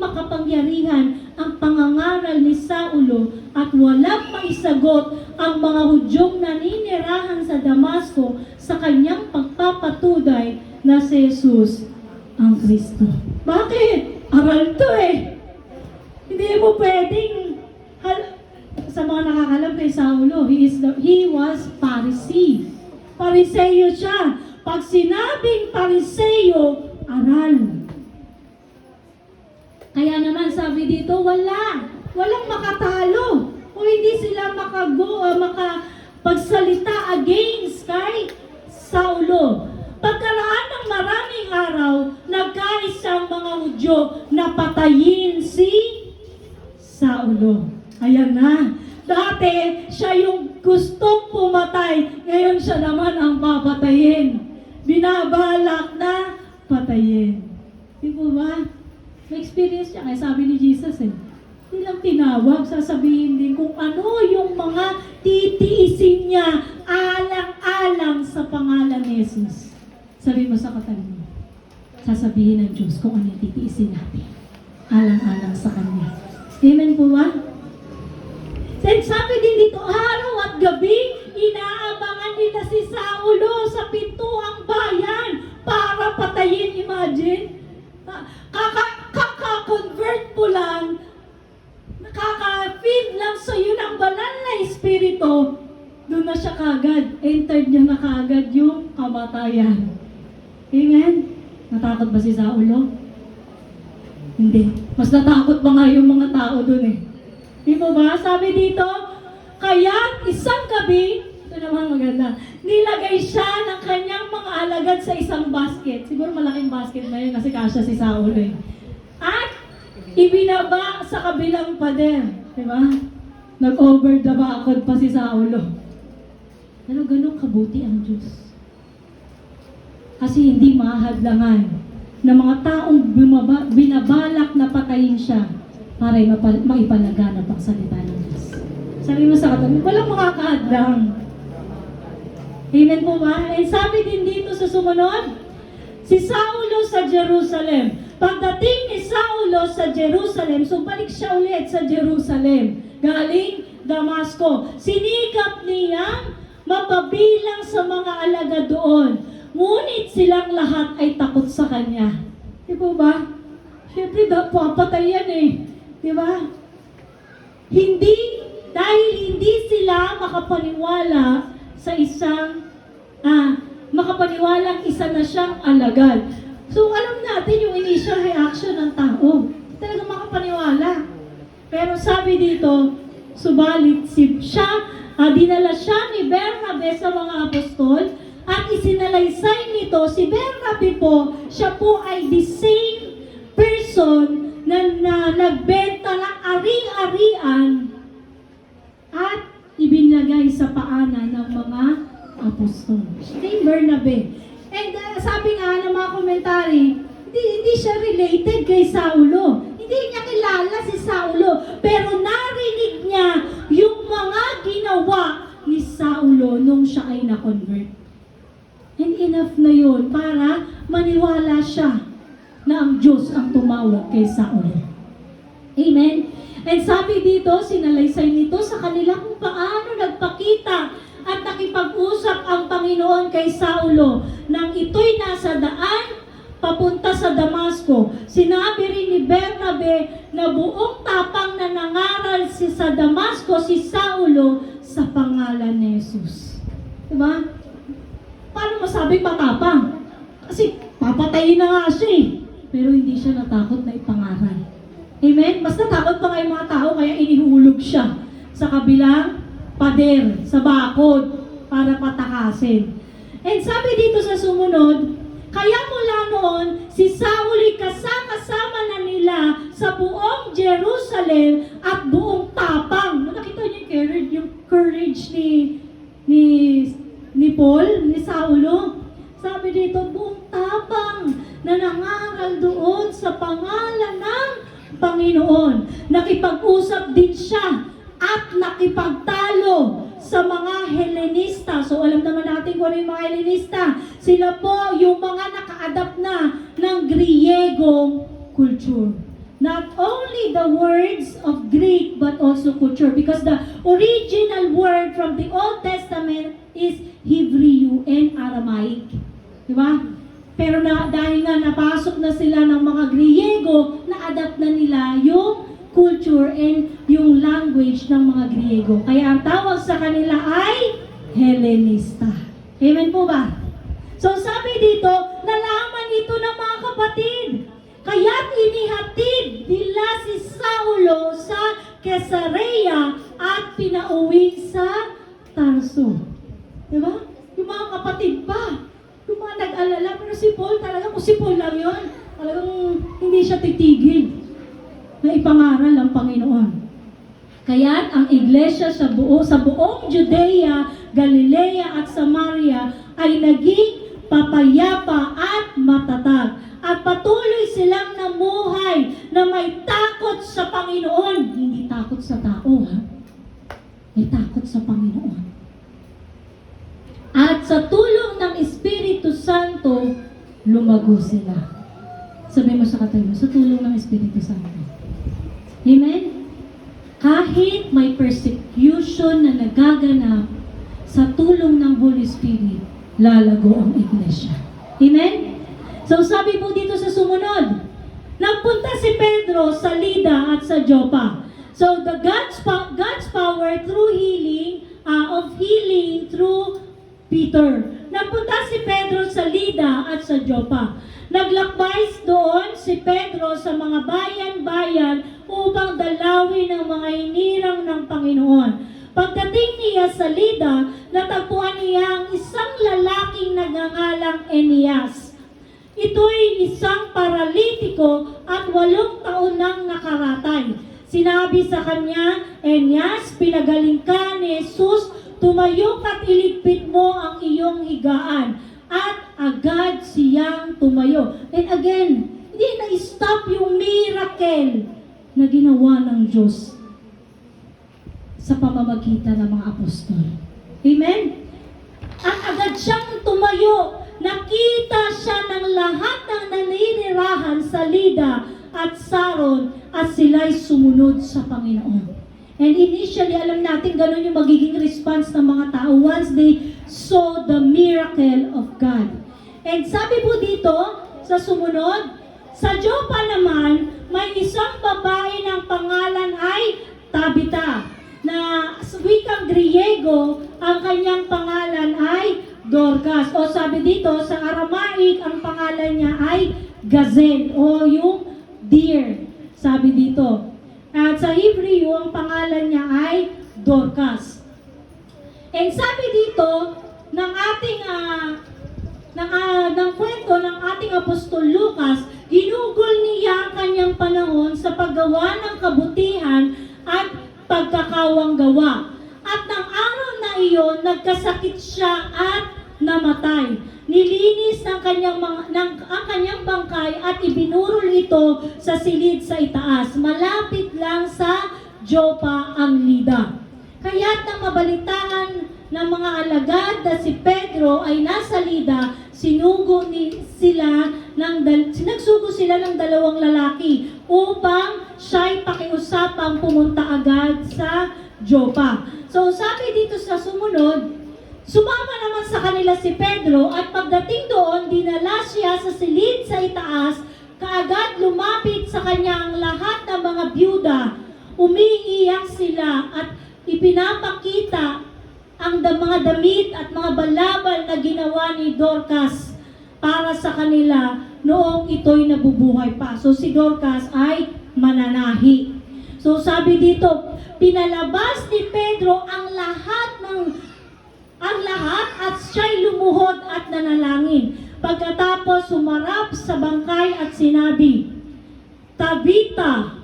makapangyarihan ang pangangaral ni Saulo at walang maisagot ang mga Hudyong naninirahan sa Damasco sa kanyang pagpapatunay na si Jesus ang Kristo. Bakit? Aral to eh. Hindi mo pwedeng sa mga nakakalam kay Saulo, he was Pharisee. Pariseo siya. Pag sinabing Pariseo, aral. Kaya naman sabi dito, walang makatalo. O hindi sila makapagsalita against kay Saulo. Pagkaraan ng maraming araw, nagkaisang mga Hudyo na patayin si Saulo. Ayan na. Dati, siya yung gustong pumatay. Ngayon siya naman ang papatayin. Binabalak na patayin. Di po ba? May experience siya. Kaya sabi ni Jesus hindi lang tinawag, sasabihin din kung ano yung mga titiisin niya alang-alang sa pangalan ni Jesus. Sabi mo sa katabi mo, sasabihin ng Diyos kung ano yung titiisin natin alang-alang sa Kanya. Amen po ba? Then sabi din dito, araw at gabi, inaabangan nila si Saulo sa pintuang bayan para patayin. Imagine, dito, doon na siya kagad. Entered niya na kagad yung kamatayan. Amen? Natakot ba si Saulo? Hindi. Mas natakot pa nga yung mga tao doon eh. Di ba ba? Sabi dito, kaya isang gabi, ito naman maganda, nilagay siya ng kanyang mga alagad sa isang basket. Siguro malaking basket na yun kasi kasya si Saulo eh. At ibinaba sa kabilang pader. Di ba? Nag-over the backod pa si Saulo. Pero ganun kabuti ang Diyos. Kasi hindi mahadlangan ng mga taong binabalak na patayin siya para maipalaganap ang salita ng Diyos. Sabi mo sa katabi, walang makakahadlang. Amen po ba? And sabi din dito sa sumunod, si Saulo sa Jerusalem. Pagdating ni Saulo sa Jerusalem, so balik siya ulit sa Jerusalem. Galing Damasco. Sinikap niyang mapabilang sa mga alagad doon. Ngunit silang lahat ay takot sa kanya. Di ba ba? Siyempre, papatay yan eh. Di ba? Dahil hindi sila makapaniwala sa makapaniwalang isa na siyang alagad. So, alam natin yung initial reaction ng tao. Talagang makapaniwala. Pero sabi dito, subalit dinala siya ni Bernabe sa mga apostol at isinalaysay nito si Bernabe po, siya po ay the same person na nagbenta ng ari-arian at ibinagay sa paanan ng mga apostol. Kay Bernabe. And sabi nga ng mga komentary, hindi siya related kay Saulo. Hindi niya kilala si Saulo. Pero narinig niya yung mga ginawa ni Saulo nung siya ay na-convert. And enough na yun para maniwala siya na ang Diyos ang tumawag kay Saulo. Amen? And sabi dito, sinalaysay nito sa kanila kung paano nagpakita at nakipag-usap ang Panginoon kay Saulo nang ito'y nasa daan papunta sa Damasco. Sinabi rin ni Bernabe na buong tapang na nangaral sa Damasco si Saulo sa pangalan ni Jesus. Diba? Paano masabi matapang? Kasi papatayin na nga siya eh. Pero hindi siya natakot na ipangaral. Amen? Mas natakot pa nga yung mga tao kaya inihulog siya sa kabilang pader, sa bakod, para patakasin. And sabi dito sa sumunod, kaya mula noon, si Saulo kasama na nila sa buong Jerusalem at buong tapang. Nakita niyo yung courage ni Paul, ni Saulo. Sabi dito, buong tapang na nangaral doon sa pangalan ng Panginoon. Nakipag-usap din siya at nakipagtalo sa mga Helenista. So alam naman natin kung ano yung mga Helenista. Sila po yung mga naka-adapt na ng Griego culture. Not only the words of Greek but also culture. Because the original word from the Old Testament is Hebrew and Aramaic. Diba? Pero dahil nga napasok na sila ng mga Griego, na-adapt na nila yung culture and yung language ng mga Griego. Kaya ang tawag sa kanila ay Helenista. Amen po ba? So sabi dito, nalaman ito ng mga kapatid. Kaya't inihatid nila si Saulo sa Caesarea at pinauwi sa Tarso. Diba? Yung mga kapatid pa. Yung mga nag-alala. Pero si Paul talaga, kung si Paul lang yun, talagang hindi siya titigil na ipangaral ang Panginoon. Kaya ang iglesia sa buong Judea, Galilea at Samaria ay naging papayapa at matatag. At patuloy silang namuhay na may takot sa Panginoon. Hindi takot sa tao, ha? May takot sa Panginoon. At sa tulong ng Espiritu Santo, lumago sila. Sabi mo sa katabi mo, sa tulong ng Espiritu Santo. Amen? Kahit may persecution na nagaganap, sa tulong ng Holy Spirit, lalago ang iglesia. Amen? So sabi po dito sa sumunod, nagpunta si Pedro sa Lida at sa Joppa. So God's power through healing of healing through Peter. Nagpunta si Pedro sa Lida at sa Joppa. Naglakbay doon si Pedro sa mga bayan-bayan upang dalawin ang mga hinirang ng Panginoon. Pagdating niya sa Lida, natagpuan niya ang isang lalaking nagngangalang Eneas. Ito'y isang paralitiko at 8 taon nang nakaratay. Sinabi sa kanya, Eneas, pinagaling ka ni Jesus, tumayo ka't iligpit mo ang iyong higaan. At agad siyang tumayo. And again, hindi na-stop yung miracle na ginawa ng Diyos sa pamamagitan ng mga apostol. Amen? At agad siyang tumayo. Nakita siya ng lahat ng naninirahan sa Lida at Saron at sila'y sumunod sa Panginoon. And initially, alam natin ganun yung magiging response ng mga tao once they saw the miracle of God. And sabi po dito, sa sumunod, sa Joppa naman, may isang babae ng pangalan ay Tabita, na sa wikang Griego, ang kanyang pangalan ay Dorcas. O sabi dito, sa Aramaic, ang pangalan niya ay Gazelle, o yung deer, sabi dito. At sa Hebrew, ang pangalan niya ay Dorcas. And sabi dito, ng ating ng kwento ng ating Apostol Lucas, ginugol niya ang kanyang panahon sa paggawa ng kabutihan at pagkakawang gawa. At ng araw na iyon, nagkasakit siya at namatay. Nilinis ang kanyang bangkay at ibinurol ito sa silid sa itaas. Malapit lang sa Joppa ang Lida. Kaya't nang mabalitaan ng mga alagad na si Pedro ay nasa Lida, sinugso sila ng 2 lalaki upang siya'y pakiusapang pumunta agad sa Joppa. So sabi dito sa sumunod, sumama naman sa kanila si Pedro at pagdating doon, dinala siya sa silid sa itaas, kaagad lumapit sa kanya ang lahat ng mga byuda. Umiiyak sila at ipinapakita ang mga damit at mga balabal na ginawa ni Dorcas para sa kanila noong ito'y nabubuhay pa. So si Dorcas ay mananahi. So sabi dito, pinalabas ni Pedro ang lahat at siya'y lumuhod at nanalangin. Pagkatapos sumarap sa bangkay at sinabi, Tabita,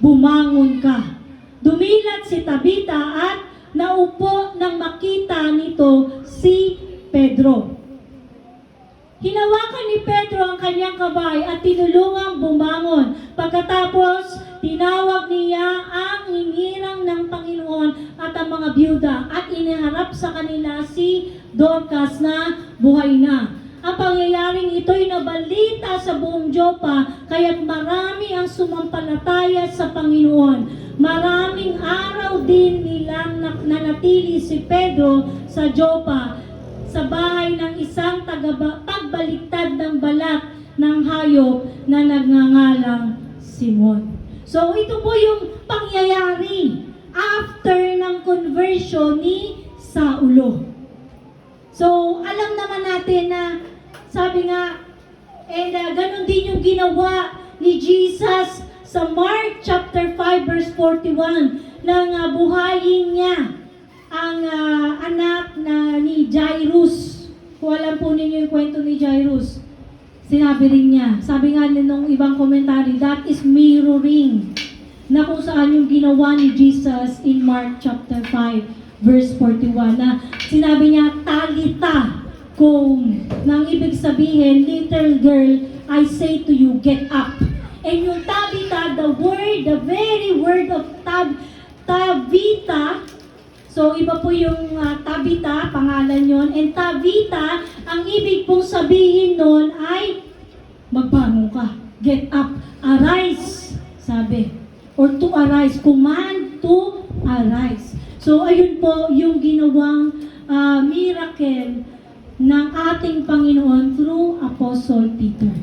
bumangon ka. Dumilat si Tabita at naupo nang makita nito si Pedro. Hinawakan ni Pedro ang kanyang kamay at tinulungang bumangon. Pagkatapos, tinawag niya ang hinirang ng Panginoon at ang mga byuda at iniharap sa kanila si Dorcas na buhay na. Ang pangyayaring ito'y nabalita sa buong Joppa, kaya't marami ang sumampalataya sa Panginoon. Maraming araw din nilang nanatili si Pedro sa Joppa, sa bahay ng isang pagbaliktad ng balat ng hayop na nagngangalang Simon. So ito po yung pangyayari after ng conversion ni Saulo. So alam naman natin na sabi nga, ganun din yung ginawa ni Jesus sa Mark chapter 5 verse 41 nang buhayin niya ang anak na ni Jairus. Kung alam po ninyo yung kwento ni Jairus, sinabi rin niya, sabi nga nung ibang komentary, that is mirroring na kung saan yung ginawa ni Jesus in Mark chapter 5 verse 41 na sinabi niya, Talita kum, nang ibig sabihin, little girl, I say to you, get up. And yung Tabita, the very word of Tabita, so iba po yung Tabita, pangalan yon, and Tabita, ang ibig pong sabihin nun ay magbangon ka, get up, arise, sabi, or to arise, command to arise. So ayun po yung ginawang miracle ng ating Panginoon through Apostle Peter.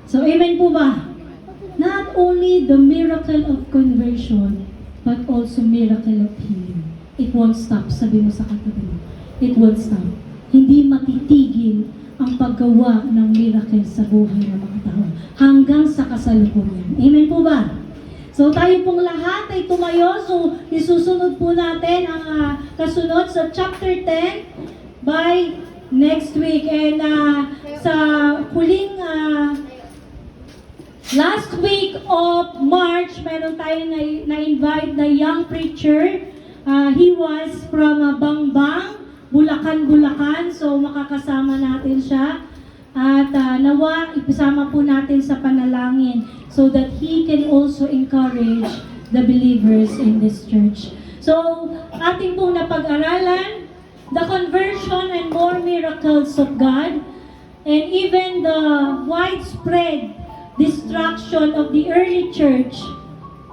So amen po ba? Not only the miracle of conversion, but also miracle of healing. it won't stop. Sabi mo sa katabi mo, it won't stop. Hindi matitigil ang paggawa ng miracle sa buhay ng mga tao hanggang sa kasalukuyan. Amen po ba? So tayo pong lahat ay tumayo. So isusunod po natin ang kasunod sa chapter 10 by next week. And sa huling last week of March, meron tayong na-invite na young preacher. He was from Bangbang, Bulacan. So makakasama natin siya. At nawa, ipasama po natin sa panalangin so that he can also encourage the believers in this church. So, ating pong napag-aralan, the conversion and more miracles of God, and even the widespread destruction of the early church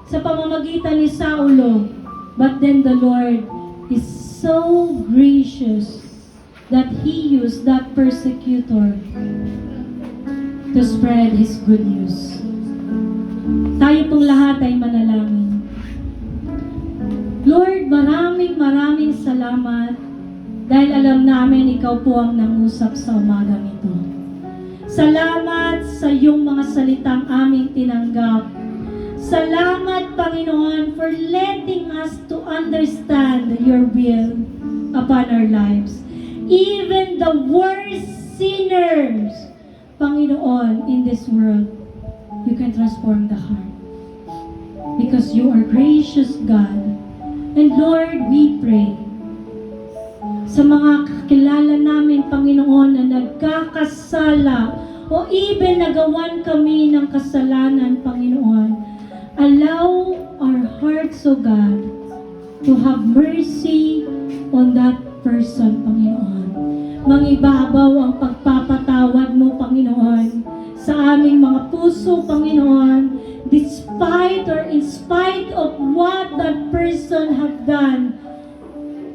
sa pamamagitan ni Saulo. But then the Lord is so gracious that He used that persecutor to spread His good news. Tayo pong lahat ay manalangin. Lord, maraming salamat dahil alam namin Ikaw po ang nangusap sa umagang ito. Salamat sa iyong mga salitang aming tinanggap. Salamat, Panginoon, for letting us to understand your will upon our lives. Even the worst sinners, Panginoon, in this world, you can transform the heart. Because you are gracious God. And Lord, we pray sa mga kakilala namin, Panginoon, na nagkakasala o even nagawan kami ng kasalanan, Panginoon, allow our hearts, O God, to have mercy on that person, Panginoon. Mangibabaw ang pagpapatawad mo, Panginoon, sa aming mga puso, Panginoon, despite or in spite of what that person have done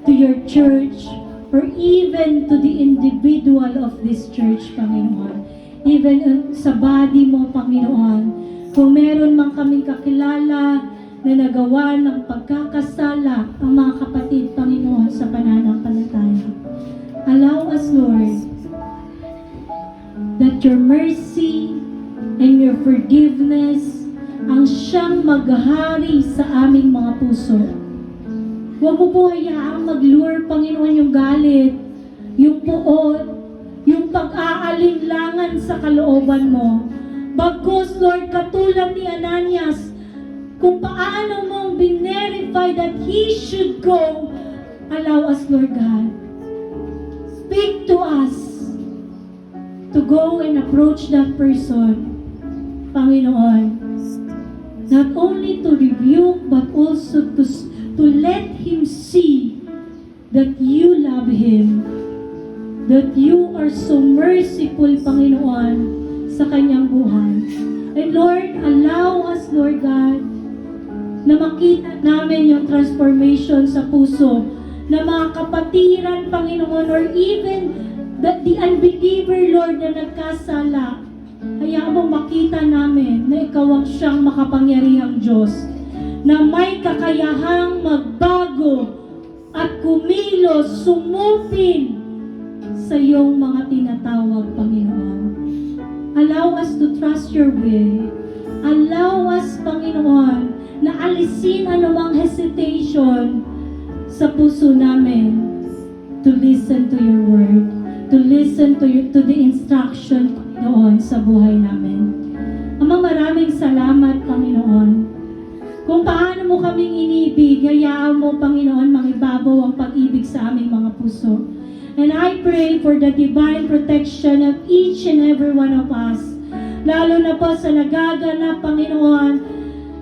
to your church or even to the individual of this church, Panginoon. Even sa body mo, Panginoon, kung meron man kaming kakilala na nagawa ng pagkakasala ang mga kapatid, Panginoon, sa pananampalataya. Allow us, Lord, that your mercy and your forgiveness ang siyang maghari sa aming mga puso. Huwag mo po hayaang mag-lure, Panginoon, yung galit, yung puot, yung pag-aalinlangan sa kalooban mo. Bagkus, Lord, katulad ni Ananias, kung paano mong binerify that he should go, allow us, Lord God, speak to us to go and approach that person, Panginoon, not only to rebuke, but also to let him see that you love him, that you are so merciful, Panginoon, sa kanyang buhay. And Lord, allow us, Lord God, na makita namin yung transformation sa puso na mga kapatiran, Panginoon, or even the unbeliever, Lord, na nagkasala. Hayaan mo makita namin na Ikaw ang siyang makapangyarihang Diyos, na may kakayahang magbago at kumilos, sumupin sa iyong mga tinatawag, Panginoon. Allow us to trust your will. Allow us, Panginoon, na alisin anumang hesitation sa puso namin to listen to your word, to listen to the instruction, Panginoon, sa buhay namin. Ama, maraming salamat, Panginoon. Kung paano mo kaming inibig, hayaan mo, Panginoon, mangibabaw ang pag-ibig sa aming mga puso. And I pray for the divine protection of each and every one of us. Lalo na po sa nagaganap, Panginoon,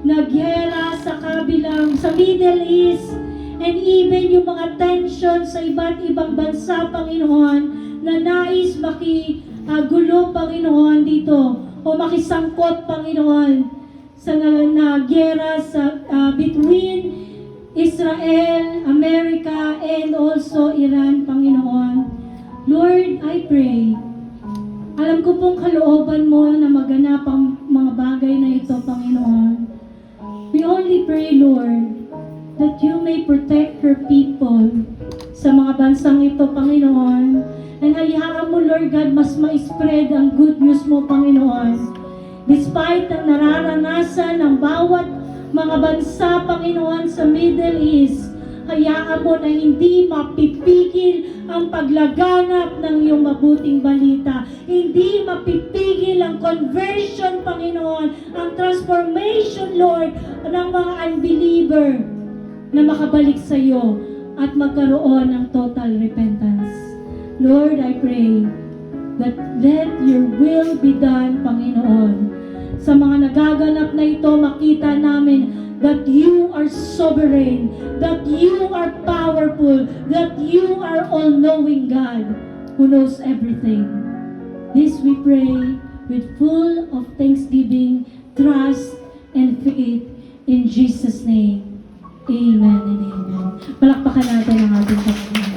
na gyera sa kabilang, sa Middle East, and even yung mga tension sa iba't ibang bansa, Panginoon, na nais makigulo, Panginoon, dito, o makisangkot, Panginoon, sa gyera sa between Israel, America, and also Iran, Panginoon. Lord, I pray, alam ko pong kalooban mo na maganap ang mga bagay na ito, Panginoon. We only pray, Lord, that you may protect her people, bansang ito, Panginoon. And hayaan mo, Lord God, mas ma-spread ang good news mo, Panginoon. Despite ang nararanasan ng bawat mga bansa, Panginoon, sa Middle East, hayaan mo na hindi mapipigil ang paglaganap ng iyong mabuting balita. Hindi mapipigil ang conversion, Panginoon, ang transformation, Lord, ng mga unbeliever na makabalik sa iyo at magkaroon ng total repentance. Lord, I pray that let your will be done, Panginoon. Sa mga nagaganap na ito, makita namin that you are sovereign, that you are powerful, that you are all-knowing God who knows everything. This we pray with full of thanksgiving, trust, and faith in Jesus' name. Amen and amen. Palakpakan natin ang ating Panginoon.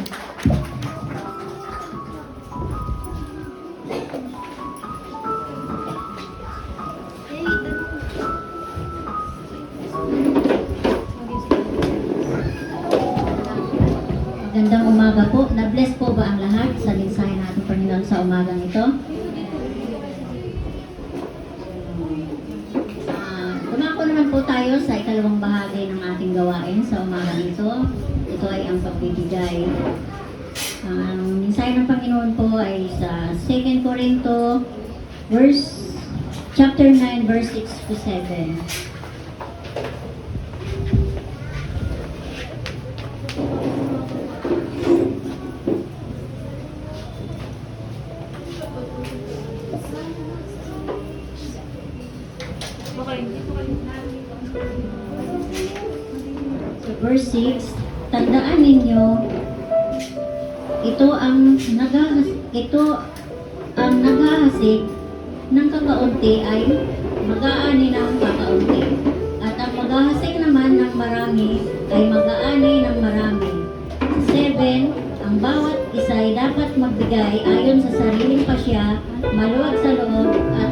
Magandang umaga po. Na-bless po ba ang lahat sa mensahe natin, Panginoon, sa umagang ito? Dumako naman po tayo sa ikalawang bahagi ng ating gawain sa umagang ito. Ito ay ang pagbibigay. Ang mensahe ng Panginoon po ay sa 2 Corinto chapter 9 verse 6 to 7. So, verse 6, tandaan ninyo, ito ang naghahasik ng kakaunti ay mag-aani ng kakaunti. At ang maghahasik naman ng marami ay mag-aani ng marami. Sa 7, ang bawat isa ay dapat magbigay ayon sa sariling pasya, maluwag sa loob at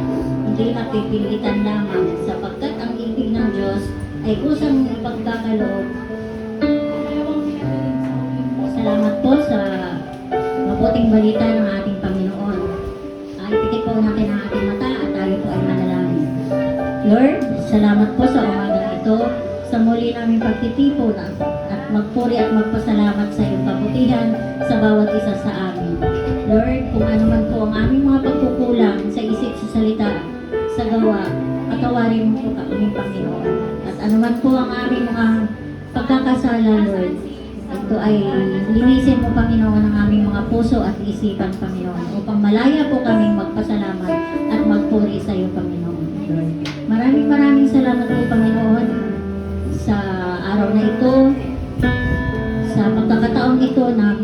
hindi napipilitan lamang, sapagkat ang ibig ng Diyos ay kusang ipagkakaloob. Salamat po sa mabuting balita ng ating Panginoon. Ipikit po natin ang ating mata at tayo po ay manalangin. Lord, salamat po sa umagang ito, sa muli naming pagtitipon at magpuri at magpasalamat sa iyong kabutihan sa bawat isa sa amin. Lord, kung ano man po ang aming mga pagkukulang sa isip, sa salita, sa gawa, patawarin mo po kami, Panginoon. At ano man po ang aming mga pagkakasala, Lord, ito ay linisin mo, Panginoon, ang aming mga puso at isipan, Panginoon, upang malaya po kaming magpasalamat at magpuri sa iyo, Panginoon. Lord, maraming salamat po, Panginoon, sa araw na ito, sa pagkakataong ito na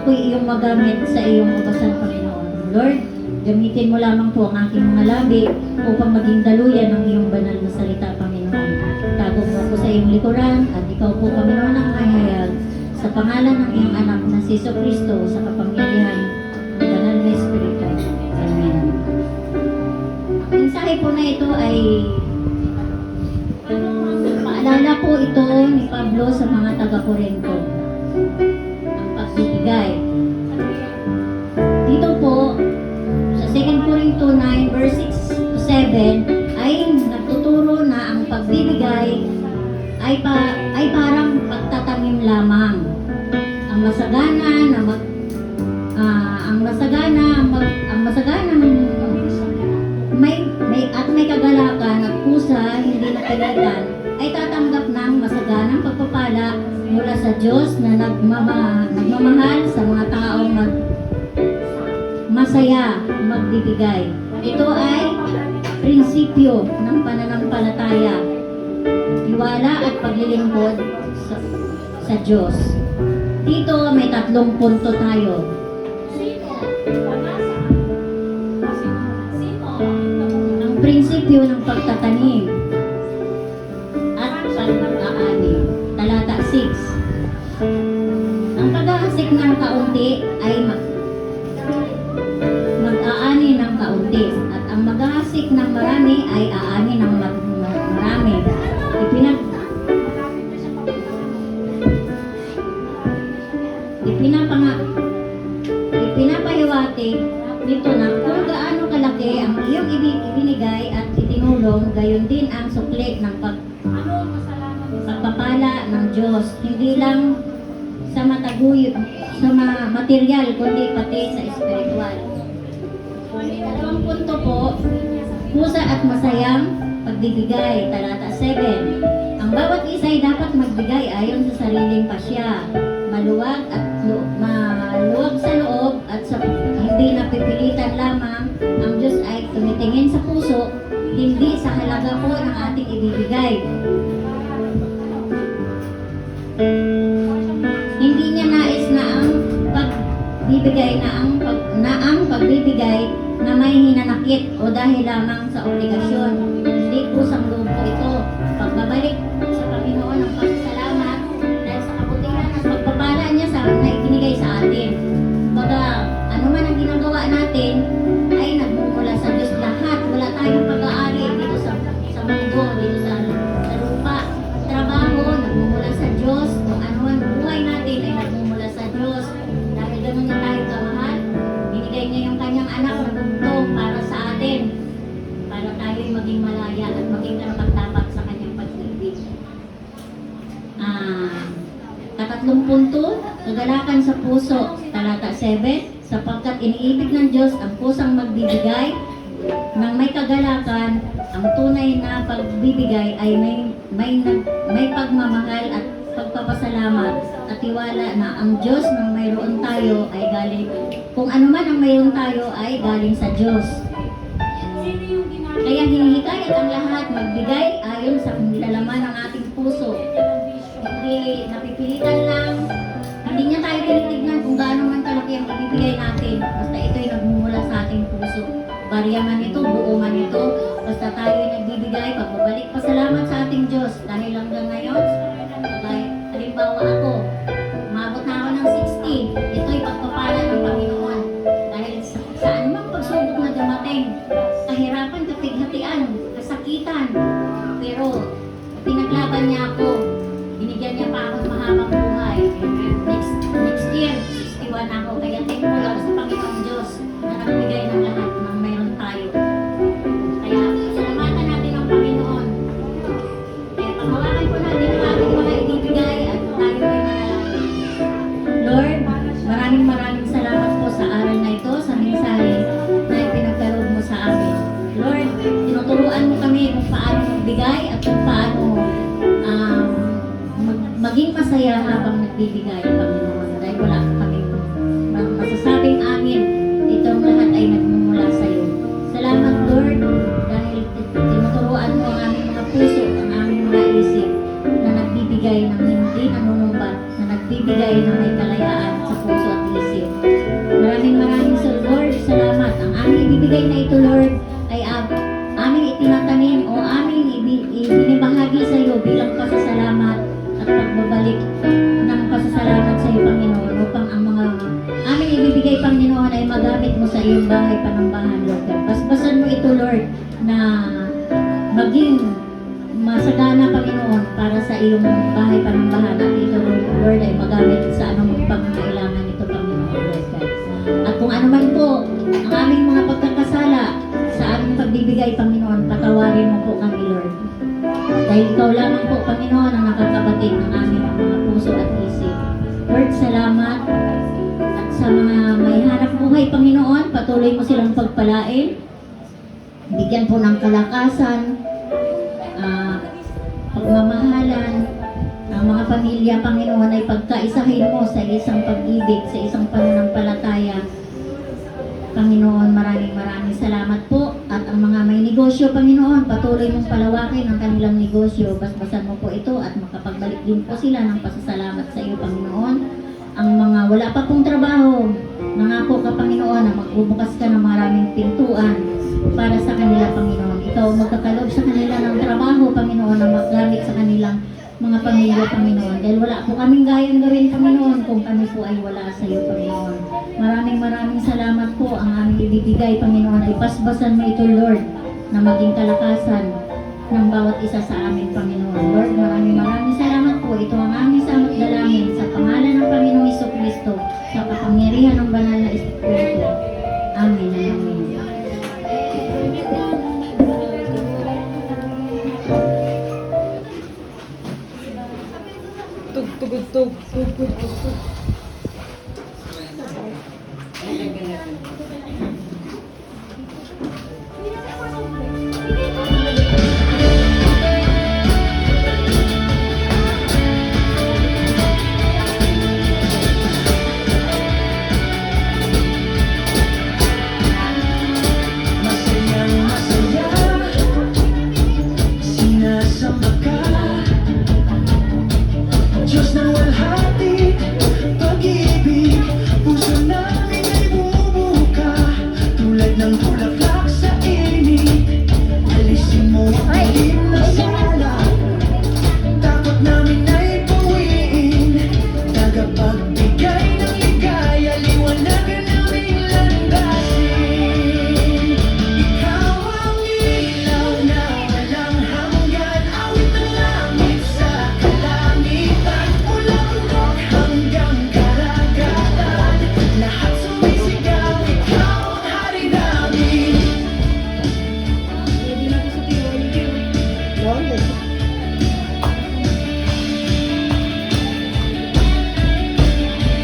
ako'y iyong magamit sa iyong ubasan, Panginoon. Lord, gamitin mo lamang po ang aking mga labi upang maging daluyan ng iyong banal na salita, Panginoon. Tago mo ako sa iyong likuran at ikaw po, Panginoon, ang hayhayag sa pangalan ng iyong anak na si Jesucristo sa kapangyarihan ng banal na Espiritu. Amen. Ang mensahe po na ito ay paalala po ito ni Pablo sa mga taga-Corinto. Ang pagbibigay. Dito po, sa 2 Corinto 9 verse 6 to 7, ay nagtuturo na ang pagbibigay ay parang pagtatanim lamang. Ang masagana na may kagalakan at pusa hindi napilitan ay tatanggap ng masaganang pagpapala mula sa Diyos na nagmamahal sa mga taong masaya magbibigay. Ito ay prinsipyo ng pananampalataya, tiwala at paglilingkod sa Diyos. Dito may 3 punto tayo. Ang prinsipyo ng pagtatanim at pag-aani. Talata 6. Ang pag-aasik ng kaunti ay mag-aani ng kaunti at ang mag-aasik ng marami ay aani ng marami. ng Diyos. Hindi lang sa material, kundi pati sa spiritual. Dalawang punto po, pusa at masayang pagbibigay, talata 7. Ang bawat isa ay dapat magbigay ayon sa sariling pasya, maluwag sa loob at sa hindi napipilitan lamang. Ang Diyos ay tumitingin sa puso, hindi sa halaga po ng ating ibibigay. Hindi niya nais na ang pagbibigay na may hinanakit o dahil lamang sa obligasyon. Hindi kusang loob po ito. Pagbabalik sa Panginoon ang pasasalamat dahil sa kabutihan at pagpapala niya na ikinigay sa atin. Baga, ano man ang ginagawa natin ay nagmumula sa Diyos lahat. Wala tayong pag-aari dito sa mundo, dito sa lupa. Trabaho, nagmumula sa Diyos. Kung ano ang buhay natin ay nagmumula sa Diyos. Dahil ganun na tayo kamahal, binigay niya yung kanyang anak na bugtong para sa atin. Para tayo'y maging malaya at maging karapat-dapat sa kanyang pag-ibig. Katatlong punto, kagalakan sa puso, talata 7, sapagkat iniibig ng Diyos ang pusang magbibigay nang may kagalakan. Ang tunay na pagbibigay ay may pagmamahal at pagpapasalamat at tiwala na ang Diyos ng mayroon tayo ay galing, kung ano man ang mayroon tayo ay galing sa Diyos. Kaya hinihikayat ang lahat magbigay ayon sa nilalaman ng ating puso. Hindi napipilitan lang, hindi niya tayo tinitignan kung gaano man kalaki ang ibibigay natin. Basta ito'y nagmumula sa ating puso. Barya man ito, buo man ito, basta tayo'y nagbibigay, pagbabalik pasalamat sa ating Diyos. Dahil hanggang ngayon, halimbawa ako, umabot na ako ng 60. Ito'y pagpapala ng Panginoon. Dahil sa anumang pagsubok na dumating, kahirapan, kapighatian, kasakitan, pero pinaglaban niya ako. Binigyan niya pa ako ng mahabang buhay. Next year, 61 ako. Kaya thankful ako sa Panginoon Diyos na nagbigay ng lahat ng mayroon tayo. Kaya salamatan natin ang Panginoon. Kaya panghawakan po natin ang ating mga ibibigay at tayo ay manalangin. Lord, maraming salamat po sa aral na ito, sa mensahe na ipinagkaloob mo sa amin. Lord, tinuturuan mo kami kung paano magbigay at kung paano maging masaya habang nagbibigay, Panginoon. Dahil wala kaming masasabing amin, itong lahat ay nagmumula sa iyo. Salamat, Lord, dahil tinuturuan mo ang aming mga puso, ang aming mga isip, na nagbibigay ng hindi nanunumbat, na nagbibigay ng may kalayaan sa puso at isip. Maraming Lord, salamat. Ang aming ibibigay na ito, Lord, ay aming itinatanim o aming ibinibahagi sa iyo bilang pasasalamat at pagbabalik ng pasasalamat sa iyo, Panginoon, upang ang mga aming ibibigay, Panginoon, ay magamit mo sa iyong bahay panambahan, Lord. Basbasan mo ito, Lord, na maging masagana, Panginoon, para sa iyong bahay panambahan. At ito, Lord, ay magamit sa anumang pangangailangan ito, Panginoon, Lord God. At kung ano man po ang aming mga pagkakasala sa aming pagbibigay, Panginoon, patawarin mo po kami, Lord. Dahil ikaw lamang po, Panginoon, ang nakakabatid ng aming mga puso at isip. Lord, salamat. At sa mga may hanap buhay, Panginoon, patuloy mo silang pagpalain. Bigyan po ng kalakasan, pagmamahalan. Ang mga pamilya, Panginoon, ay pagkaisahin mo sa isang pag-ibig, sa isang pananampalataya. Panginoon, maraming salamat po. At ang mga may negosyo, Panginoon, patuloy mong palawakin ang kanilang negosyo. Basbasan mo po ito at makapagbalik din po sila ng pasasalamat sa iyo, Panginoon. Ang mga wala pa pong trabaho, nangako ka, Panginoon, na magbubukas ka ng maraming pintuan para sa kanila, Panginoon. Ikaw magkakalob sa kanila ng trabaho, Panginoon, na magamit sa kanilang mga pamilya, Panginoon. Dahil wala po kaming gayang gawin, Panginoon, kung kami po ay wala sa iyo, Panginoon. Maraming salamat po. Ang aming ibibigay, Panginoon, ay basbasan mo ito, Lord, na maging kalakasan ng bawat isa sa amin, Panginoon. Lord, maraming salamat po. Ito ang aming samot dalangin sa pangalan ng Panginoong Jesucristo, sa kapangyarihan ng banal na Espiritu. Amen. Amen. tug, tugod, tug, tugod, tug.